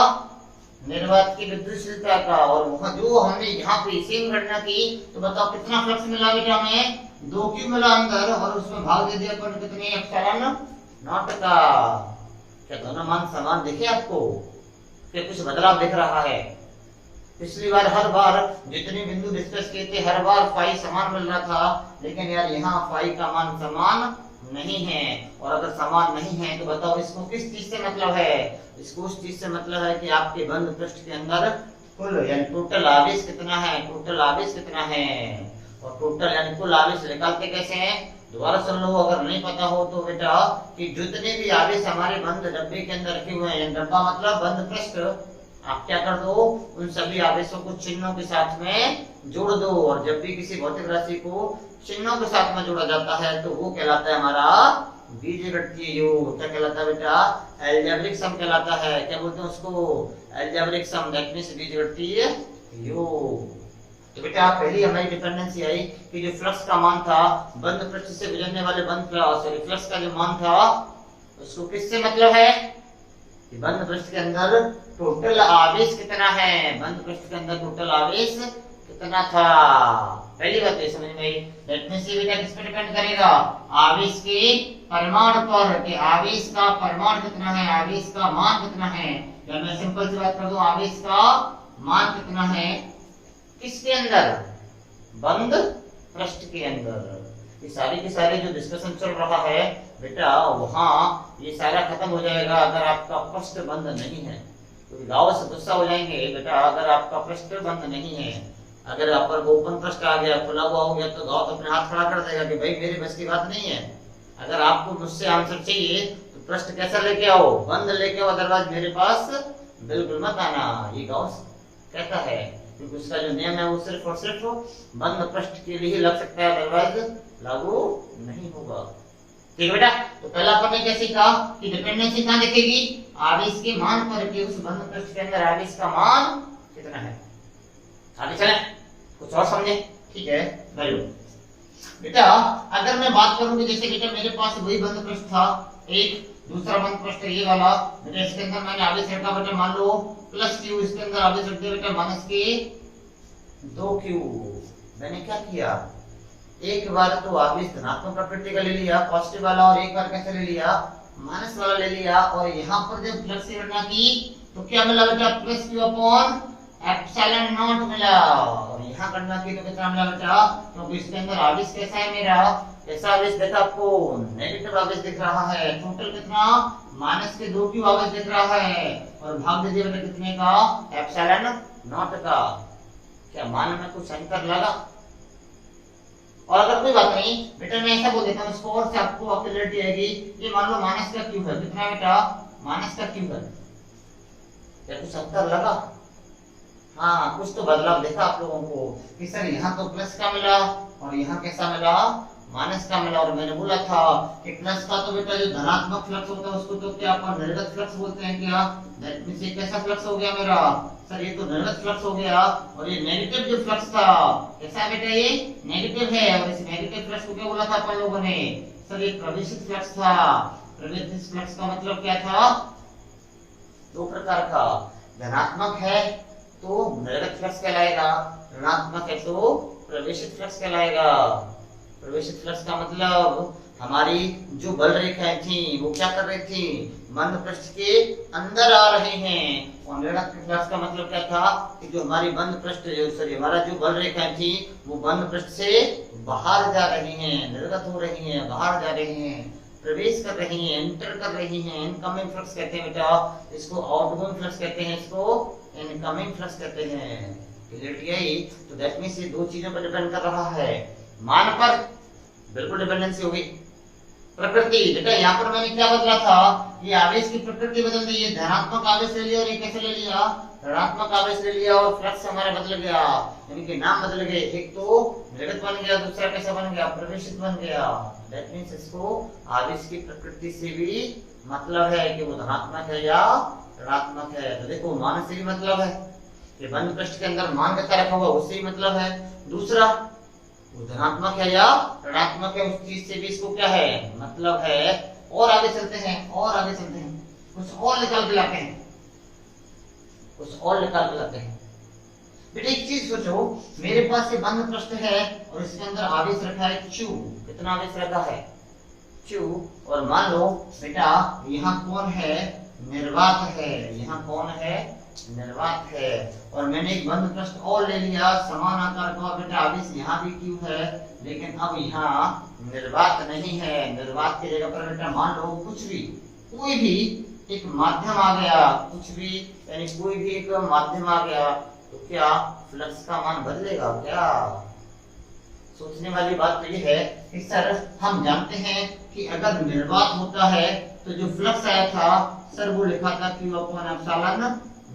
निर्वात की विद्युतशीलता का, और वहां जो हमने यहाँ पे सेम गणना की, तो बताओ कितना फ्लक्स मिला बेटा हमें, 2Q मिला अंदर, और उसमें भाग दे दिया अपन कितने, एप्सिलॉन नॉट का। क्या दोनों मान समान दिखे आपको, क्या कुछ बदलाव दिख रहा है? पिछली बार हर बार जितने बिंदु डिस्कस किए थे हर बार फाई समान मिल रहा था, लेकिन यार यहाँ फाई का मान समान नहीं है। और अगर समान नहीं है तो बताओ इसको किस चीज से मतलब है, इसको उस चीज से मतलब है कि आपके बंद पृष्ठ के अंदर कुल यानी टोटल आवेश कितना है, टोटल आवेश कितना है। और टोटल यानी कुल आवेश निकालते कैसे हैं, दोबारा सुन लो अगर नहीं पता हो तो बेटा, कि जितने भी आवेश हमारे बंद डब्बे के अंदर रखे हुए हैं, डब्बा मतलब बंद पृष्ठ, आप क्या कर दो, उन सभी आवेशों को चिन्हों के साथ में जोड़ दो। और जब भी किसी भौतिक राशि को चिन्हों के साथ में जोड़ा जाता है तो वो कहलाता है हमारा बीजगणितीय योग। क्या कहलाता है बेटा, अलजेब्रिक सम कहलाता है। क्या बोलते हैं उसको, अलजेब्रिक सम, दैट मींस बीजगणितीय योग। तो बेटा पहली हमारी डिपेंडेंसी आई कि जो फ्लक्स का मान था, बंद पृष्ठ से गुजरने वाले फ्लक्स का जो मान था, उसको किससे मतलब है कि बंद पृष्ठ के अंदर टोटल आवेश कितना है, बंद पृष्ठ के अंदर टोटल आवेश कितना था। पहली बात ये समझ में आई। दैट मींस ये किस पे डिपेंड करेगा, आवेश के परिमाण पर, कि आवेश का परिमाण कितना है, आवेश का मान कितना है। या मैं सिंपल सी बात कर दूं, आवेश का मान कितना है किसके अंदर, बंद पृष्ठ के अंदर। ये सारी के सारे जो डिस्कशन चल रहा है बेटा, वहां ये सारा खत्म हो जाएगा अगर आपका पृष्ठ बंद नहीं है। तो गाउस गुस्सा हो जाएंगे बेटा अगर आपका पृष्ठ बंद नहीं है। अगर आप पर ओपन पृष्ठ आ गया, खुला हुआ हो गया, तो गाउस अपने हाथ खड़ा कर देगा कि भाई मेरे बस की बात नहीं है। अगर आपको मुझसे आंसर चाहिए तो पृष्ठ कैसा लेके आओ, बंद लेके आओ, अदरवाइज मेरे पास बिल्कुल मत आना, ये गाउस कहता है। क्योंकि उसका जो नियम है वो सिर्फ और सिर्फ बंद पृष्ठ के लिए ही लग सकता है, अदरवाइज लागू नहीं होगा। ठीक है बेटा, तो पहला अपन ने क्या सीखा कि डिपेंडेंसी कहां दिखेगी, आवेश के मान पर, कि उस बंद पृष्ठ के अंदर आवेश का मान कितना है। आगे चले, कुछ और समझे। ठीक है वेरी गुड बेटा। अगर मैं बात करूं कि जैसे बेटा मेरे पास वही बंद पृष्ठ था, एक दूसरा बंद पृष्ठ ये वाला बेटा, इसके अंदर मैंने आवेश रखा बेटा मान लो प्लस क्यू, इसके अंदर आवेश रख दिया बेटा माइनस के 2q। मैंने क्या किया, एक बार तो आवेश धनात्मक प्रकृति का ले लिया पॉजिटिव वाला, और एक बार कैसे ले लिया माइनस वाला ले लिया, और यहाँ पर जब फ्लक्स की गणना की तो क्या मिला बेटा plus Q upon epsilon not मिला, और यहाँ गणना की तो कितना मिला बेटा, क्योंकि इसके अंदर आवेश कैसा है मेरा, कैसा आवेश देखा आपको, नेगेटिव आवेश दिख रहा है। टोटल कितना माइनस के 2q आवेश दिख रहा है, और भाग दे दिया बेटा कितने का, एप्सिलॉन नॉट का। क्या मान में कुछ अंतर लगा? और अगर कोई बात नहीं बेटा मैं ऐसा बोल देता हूँ, इसको और से आपको क्लियरिटी आएगी। ये मान लो माइनस का क्यूब है, कितना बेटा माइनस का क्यूब है, क्या कुछ अंतर लगा? हाँ कुछ तो बदलाव देखा आप लोगों को कि सर यहाँ तो प्लस का मिला और यहाँ कैसा मिला माइनस का मिला। और मैंने बोला था कि प्लस का तो बेटा जो धनात्मक फ्लक्स होता है उसको तो क्या अपन निर्गत फ्लक्स बोलते हैं क्या, दैट मींस ये कैसा फ्लक्स हो गया मेरा, सर ये तो निर्गत फ्लक्स हो गया। और ये नेगेटिव जो फ्लक्स था कैसा बेटा, ये नेगेटिव है, और इस नेगेटिव फ्लक्स को क्या बोला था अपन लोगों ने, सर ये प्रवेशित फ्लक्स था। प्रवेशित फ्लक्स का मतलब क्या था, दो प्रकार का, धनात्मक है तो निर्गत फ्लक्स कहलाएगा, ऋणात्मक है तो प्रवेशित फ्लक्स कहलाएगा। प्रवेशित फ्लक्स का मतलब हमारी जो बल रेखाएं थी वो क्या कर रही थी, बंद पृष्ठ के अंदर आ रहे हैं। और ऋणात्मक फ्लक्स का मतलब क्या था कि जो हमारी बंद पृष्ठ हमारा जो बल रेखाएं थी वो बंद पृष्ठ से बाहर जा रही हैं, निर्गत हो रही हैं, बाहर जा रही हैं, प्रवेश कर रही हैं, एंटर कर रही हैं। इनकमिंग फ्लक्स कहते हैं बेटा, इसको आउटगोइंग फ्लक्स कहते हैं, इसको इनकमिंग फ्लक्स कहते हैं। क्लियरिटी आई? तो दैट मींस ये दो चीजों पर डिपेंड कर रहा है, मान पर बिल्कुल डिपेंडेंसी होगी। प्रकृति बेटा यहाँ पर मैंने क्या बदला था, ये आवेश की प्रकृति बदल दी, ये धनात्मक आवेश ले लिया और ये कैसे ले लिया, ऋणात्मक आवेश ले लिया, और फ्लक्स हमारा बदल गया, यानी कि नाम बदल गए, एक तो निर्गत बन गया, दूसरा कैसा बन गया, प्रवेशित बन गया। दैट मींस इसको आवेश की प्रकृति से भी मतलब है कि वो धनात्मक है या ऋणात्मक है। तो देखो मान से भी मतलब है कि बंद पृष्ठ के अंदर मान का रखा हुआ, उससे ही मतलब है। दूसरा वो धनात्मक है या ऋणात्मक है, उस चीज से भी इसको क्या है मतलब है। और आगे चलते हैं, और आगे चलते हैं, कुछ और निकाल के लाते हैं, कुछ और निकाल के लाते हैं। बेटा एक चीज सोचो, मेरे पास ये बंद पृष्ठ है और इसके अंदर आवेश रखा है q, कितना आवेश रखा है q, और मान लो बेटा यहाँ कौन है, निर्वात है, यहाँ कौन है, निर्वात है। और मैंने एक बंद पृष्ठ और ले लिया समान आकार का, बेटा आवेश यहाँ भी q है, लेकिन अब यहाँ निर्वात नहीं है। निर्वात की जगह पर बेटा मान लो कुछ भी, कोई भी एक माध्यम आ गया, कुछ भी यानी कोई भी एक माध्यम आ गया, तो क्या फ्लक्स का मान बदलेगा क्या? सोचने वाली बात तो ये है कि सर हम जानते हैं कि अगर निर्वात होता है तो जो फ्लक्स आया था सर वो लिखा था q अपॉन एप्सिलॉन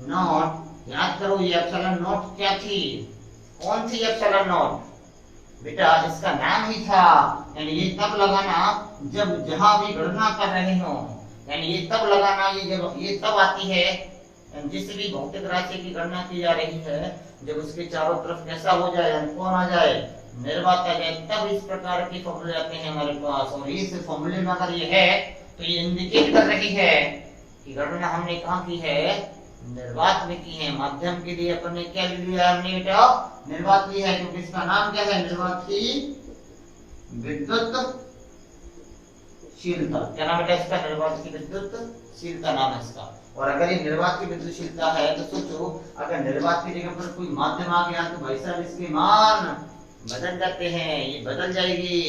नॉट। याद करो ये एप्सिलॉन नॉट क्या थी, कौन सी एप्सिलॉन नॉट बेटा, इसका नाम ही था। यानी ये तब लगाना जब जहां भी गणना कर रहे हो, यानी ये तब लगाना, ये जब ये तब आती है जिस भी भौतिक राशि की गणना की जा रही है, जब उसके चारों तरफ कैसा हो जाए, कौन आ जाए, निर्वात आ जाए, तब इस प्रकार के फॉर्मूले आते हैं हमारे पास। और इस फॉर्मूले में अगर ये है तो ये इंडिकेट कर रही है कि गणना हमने कहाँ की है, निर्वात में की है। माध्यम के लिए अपन ने क्या लिया, हमने बेटा निर्वात लिया है, क्योंकि इसका नाम क्या है, निर्वात की विद्युतशीलता। क्या नाम बेटा इसका, निर्वात की विद्युतशीलता नाम है इसका। और अगर ये निर्वात की विद्युतशीलता है तो सोचो अगर निर्वात की जगह पर कोई माध्यम आ गया तो भाई साहब इसके मान बदल जाते हैं, ये बदल जाएगी,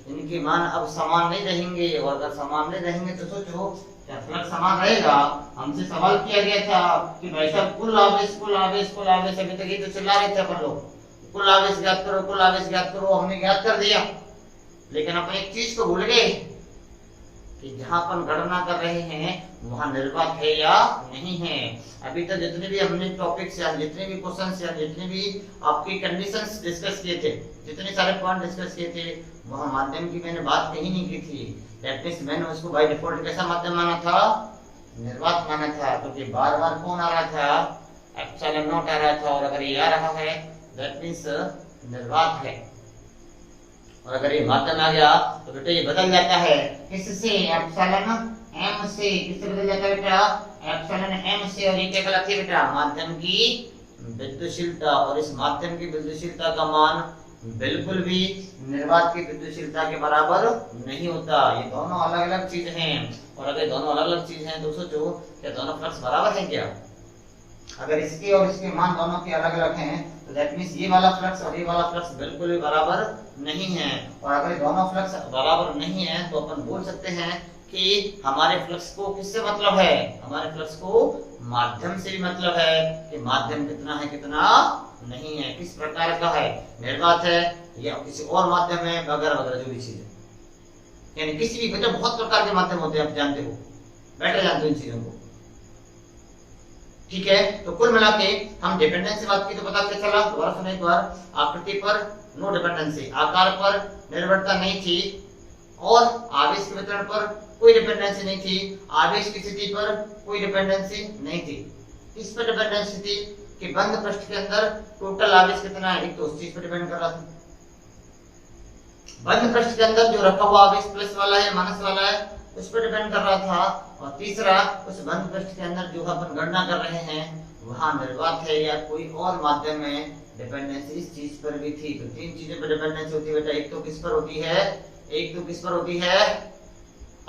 इनके मान अब समान नहीं रहेंगे। और अगर समान नहीं रहेंगे तो सोचो क्या फ्लक्स समान रहेगा? हमसे सवाल किया गया था कि भाई साहब कुल आवेश कुल आवेश कुल आवेश, अभी तक ये तो चिल्ला रहे थे अपन लोग कुल आवेश ज्ञात करो कुल आवेश ज्ञात करो, हमने ज्ञात कर दिया। लेकिन अपन एक चीज को भूल गए कि जहां अपन गणना कर रहे हैं वहां निर्वात है या नहीं है। अभी तक जितने भी हमने टॉपिक्स या जितने भी क्वेश्चंस या जितने भी आपकी कंडीशंस डिस्कस किए थे, जितने सारे पॉइंट डिस्कस किए थे, वहां माध्यम की मैंने बात कहीं नहीं की थी। दैट मींस मैंने उसको बाय डिफॉल्ट कैसा माध्यम माना था? निर्वात माना था। क्योंकि बार बार कौन आ रहा था? एप्सिलॉन नॉट आ रहा था। और अगर ये आ रहा है दैट मींस निर्वात है। और अगर ये माध्यम आ गया तो बेटा ये बदल जाता है किससे? एप्सिलॉन एम से। किससे बदल जाता है बेटा? एप्सिलॉन एम से। और ये क्या कहलाती है बेटा? माध्यम की विद्युतशीलता। और इस माध्यम की विद्युतशीलता का मान बिल्कुल भी निर्वात की विद्युतशीलता के बराबर नहीं होता। ये दोनों अलग अलग चीज हैं। और अगर दोनों अलग अलग चीज हैं तो सोचो क्या दोनों फ्लक्स बराबर हैं क्या? अगर इसके और इसके मान दोनों के अलग अलग हैं तो दैट मींस ये वाला फ्लक्स और ये वाला फ्लक्स बिल्कुल भी बराबर नहीं है। और अगर ये दोनों फ्लक्स बराबर नहीं है तो अपन बोल सकते हैं कि हमारे फ्लक्स को किससे मतलब है? हमारे फ्लक्स को माध्यम से भी मतलब है कि माध्यम कितना है कितना नहीं है, किस प्रकार का है, निर्वात है या किसी और माध्यम है, वगैरह वगैरह जो भी चीज है। यानी किसी भी बेटा बहुत प्रकार के माध्यम होते हैं, आप जानते हो, बेटर जानते हो इन चीजों को। ठीक है, तो कुल मिला के हम डिपेंडेंसी बात की तो पता क्या चला? दोबारा सुनो एक बार। आकृति पर नो डिपेंडेंसी, आकार पर निर्भरता नहीं थी, और आवेश के वितरण पर कोई डिपेंडेंसी नहीं थी, आवेश की स्थिति पर कोई डिपेंडेंसी नहीं थी। इस पर डिपेंडेंसी थी कि बंद पृष्ठ के अंदर टोटल आवेश कितना है, एक तो उस चीज पर डिपेंड कर रहा था। बंद पृष्ठ के अंदर जो रखा हुआ आवेश प्लस वाला है माइनस वाला है उस पर डिपेंड कर रहा था। और तीसरा, उस बंद पृष्ठ के अंदर जो अपन गणना कर रहे हैं वहां निर्वात है या कोई और माध्यम में डिपेंडेंसी इस चीज पर भी थी। तो तीन चीजों पर डिपेंडेंसी होती है बेटा। एक तो किस पर होती है? एक तो किस पर होती है?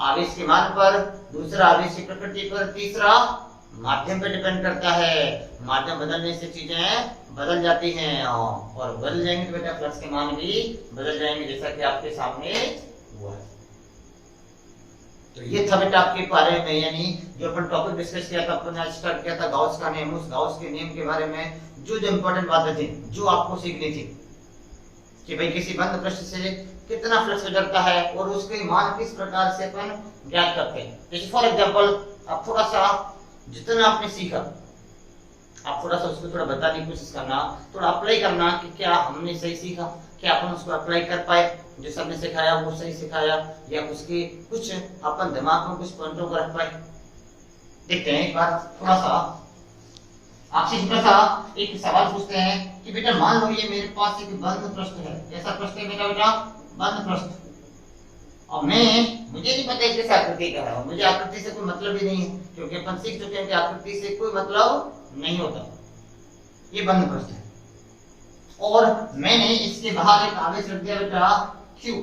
आवेश के मान पर, दूसरा आवेश की प्रकृति पर, तीसरा माध्यम पर डिपेंड करता है। माध्यम बदलने से चीजें बदल जाती हैं और बदल जाएंगे तो बेटा फ्लक्स के मान भी बदल जाएंगे, जैसा कि आपके सामने हुआ है। तो ये था बेटा आपके बारे में, यानी जो अपन टॉपिक डिस्कस किया था, अपन ने स्टार्ट किया था गाउस का नियम। उस गाउस के नियम के बारे में जो जो इंपॉर्टेंट बातें थी जो आपको सीखनी थी कि भाई किसी बंद पृष्ठ से कितना फ्लक्स गुजरता है और उसके मान किस प्रकार से अपन ज्ञात करते हैं। जैसे फॉर एग्जांपल आप थोड़ा सा जितना आपने सीखा आप थोड़ा सा उसको थोड़ा बताने की कोशिश करना, थोड़ा अप्लाई करना कि क्या हमने सही सीखा, क्या अपन उसको अप्लाई कर पाए, जो सबने सिखाया वो सही सिखाया, या उसके कुछ अपन दिमाग में कुछ पॉइंटों को रख पाए। देखते हैं एक बार थोड़ा सा आपसे छोटा सा एक सवाल पूछते हैं कि बेटा मान लो ये मेरे पास एक बंद पृष्ठ है। कैसा पृष्ठ है मेरा बेटा? बंद पृष्ठ। और मुझे नहीं पता किस आकृति का है, मुझे आकृति से कोई मतलब ही नहीं है, क्योंकि अपन सीख चुके हैं कि आकृति से कोई मतलब नहीं होता। ये बंद पृष्ठ है और मैंने इसके बाहर एक आवेश रख दिया बेटा Q।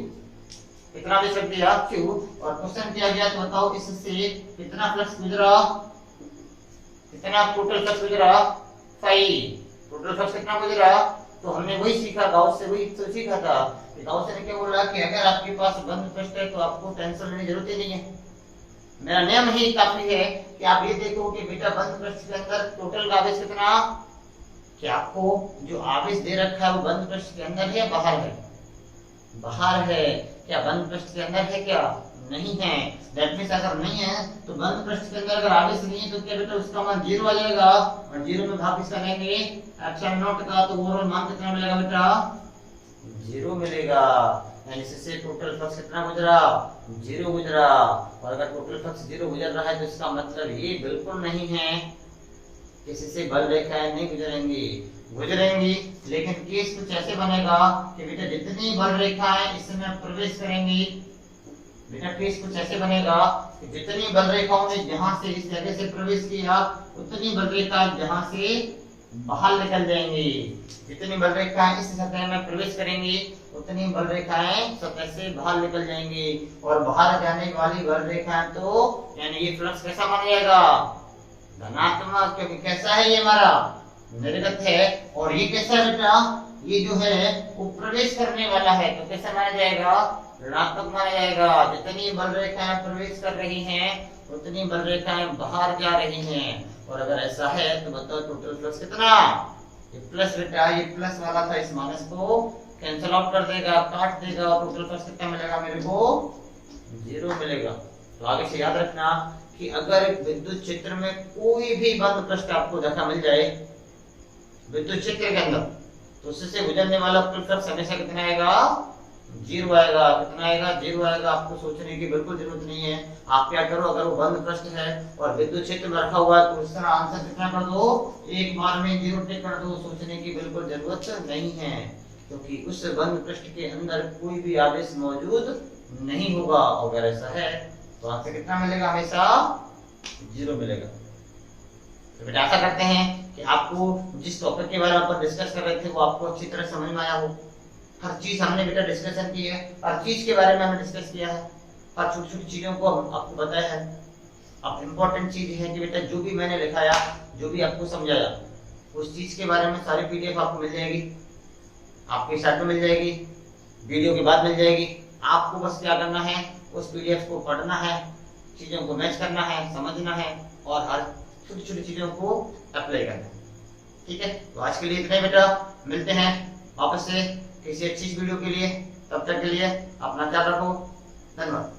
कितना आवेश रख दिया? Q। और क्वेश्चन किया गया तो बताओ इससे कितना फ्लक्स गुजरा, कितना टोटल फ्लक्स गुजरा? 5। टोटल फ्लक्स कितना गुजरा? तो हमने वही सीखा, गाउस से वही तो सीखा था। गाउस ने क्या बोला कि अगर आपके पास बंद पृष्ठ है तो आपको टेंशन लेने की जरूरत ही नहीं है। मेरा नियम ही काफी है कि आप ये देखो कि बेटा बंद पृष्ठ के अंदर टोटल का आवेश कितना, क्या आपको जो आवेश दे रखा है वो बंद पृष्ठ के अंदर है या बाहर है? बाहर है। क्या बंद पृष्ठ के अंदर है? क्या नहीं है। दैट मींस अगर नहीं है तो बंद पृष्ठ के अंदर अगर आवेश नहीं है तो क्या बेटा उसका मान 0 आ जाएगा, और 0 में भाग किसका लेंगे? एप्सिलॉन नॉट का। तो ओवरऑल मान कितना मिलेगा बेटा? 0 मिलेगा। यानी इससे टोटल फ्लक्स कितना गुजरा? 0 गुजरा। और अगर टोटल फ्लक्स 0 गुजर रहा है तो इसका मतलब ये बिल्कुल नहीं है किसी से बल रेखाएं नहीं गुजरेंगी, गुजरेंगी, लेकिन केस कुछ ऐसे बनेगा कि बेटा जितनी बल रेखाएं इसमें प्रवेश करेंगी, बेटा केस कुछ ऐसे बनेगा कि जितनी बल रेखाओं ने जहां से इस जगह से प्रवेश किया उतनी बल रेखाएं जहां से बाहर निकल जाएंगी। जितनी बल रेखाएं इस सतह में प्रवेश करेंगी उतनी बल रेखाएं सतह से बाहर निकल जाएंगी। और बाहर जाने वाली बल रेखाएं तो यानी ये फ्लक्स कैसा माना जाएगा? धनात्मक। क्योंकि कैसा है ये हमारा? निर्गत है। और ये कैसा है बेटा? ये जो है वो प्रवेश करने वाला है, तो कैसा माना जाएगा, ऋणात्मक माना जाएगा। जितनी बल रेखाएं प्रवेश कर रही हैं उतनी बल रेखाएं बाहर जा रही हैं। और अगर ऐसा है तो बताओ टोटल फ्लक्स कितना, ये प्लस बेटा, ये प्लस वाला था, इस माइनस को कैंसिल आउट कर देगा, काट देगा, और टोटल फ्लक्स कितना मिलेगा मेरे को, 0 मिलेगा। तो आगे से याद रखना कि अगर विद्युत क्षेत्र में कोई भी बंद पृष्ठ आपको देखा मिल जाए विद्युत क्षेत्र के अंदर, तो उससे गुजरने वाला फ्लक्स हमेशा कितना आएगा, 0 आएगा। कितना आएगा, 0 आएगा। आपको सोचने की बिल्कुल जरूरत नहीं है। आप क्या करो, अगर वो बंद पृष्ठ है और विद्युत क्षेत्र में रखा हुआ है तो इसका आंसर कितना कर दो, एक बार में 0 टिक कर दो। सोचने की बिल्कुल जरूरत नहीं है, क्योंकि उस बंद पृष्ठ के अंदर कोई भी आवेश मौजूद नहीं होगा। अगर ऐसा है तो आंसर कितना मिलेगा, हमेशा 0 मिलेगा। तो बेटा आशा करते हैं कि आपको जिस टॉपिक के बारे में अपन डिस्कस कर रहे थे वो आपको अच्छी तरह समझ में आया हो। हर चीज हमने बेटा डिस्कशन की है, हर चीज के बारे में हमने डिस्कस किया है, हर छोटी छोटी चीजों को आपको बताया है। अब इम्पोर्टेंट चीज है कि बेटा जो भी मैंने लिखाया, जो भी आपको समझाया, उस चीज के बारे में सारी पीडीएफ आपको मिल जाएगी, आपके साथ में मिल जाएगी, वीडियो के बाद मिल जाएगी। आपको बस क्या करना है, उस पीडीएफ को पढ़ना है, चीजों को मैच करना है, समझना है, और हर छोटी छोटी चीजों को अप्लाई करना है। ठीक है, तो आज के लिए इतना ही बेटा, मिलते हैं वापस से किसी अच्छी वीडियो के लिए। तब तक के लिए अपना ख्याल रखो, धन्यवाद।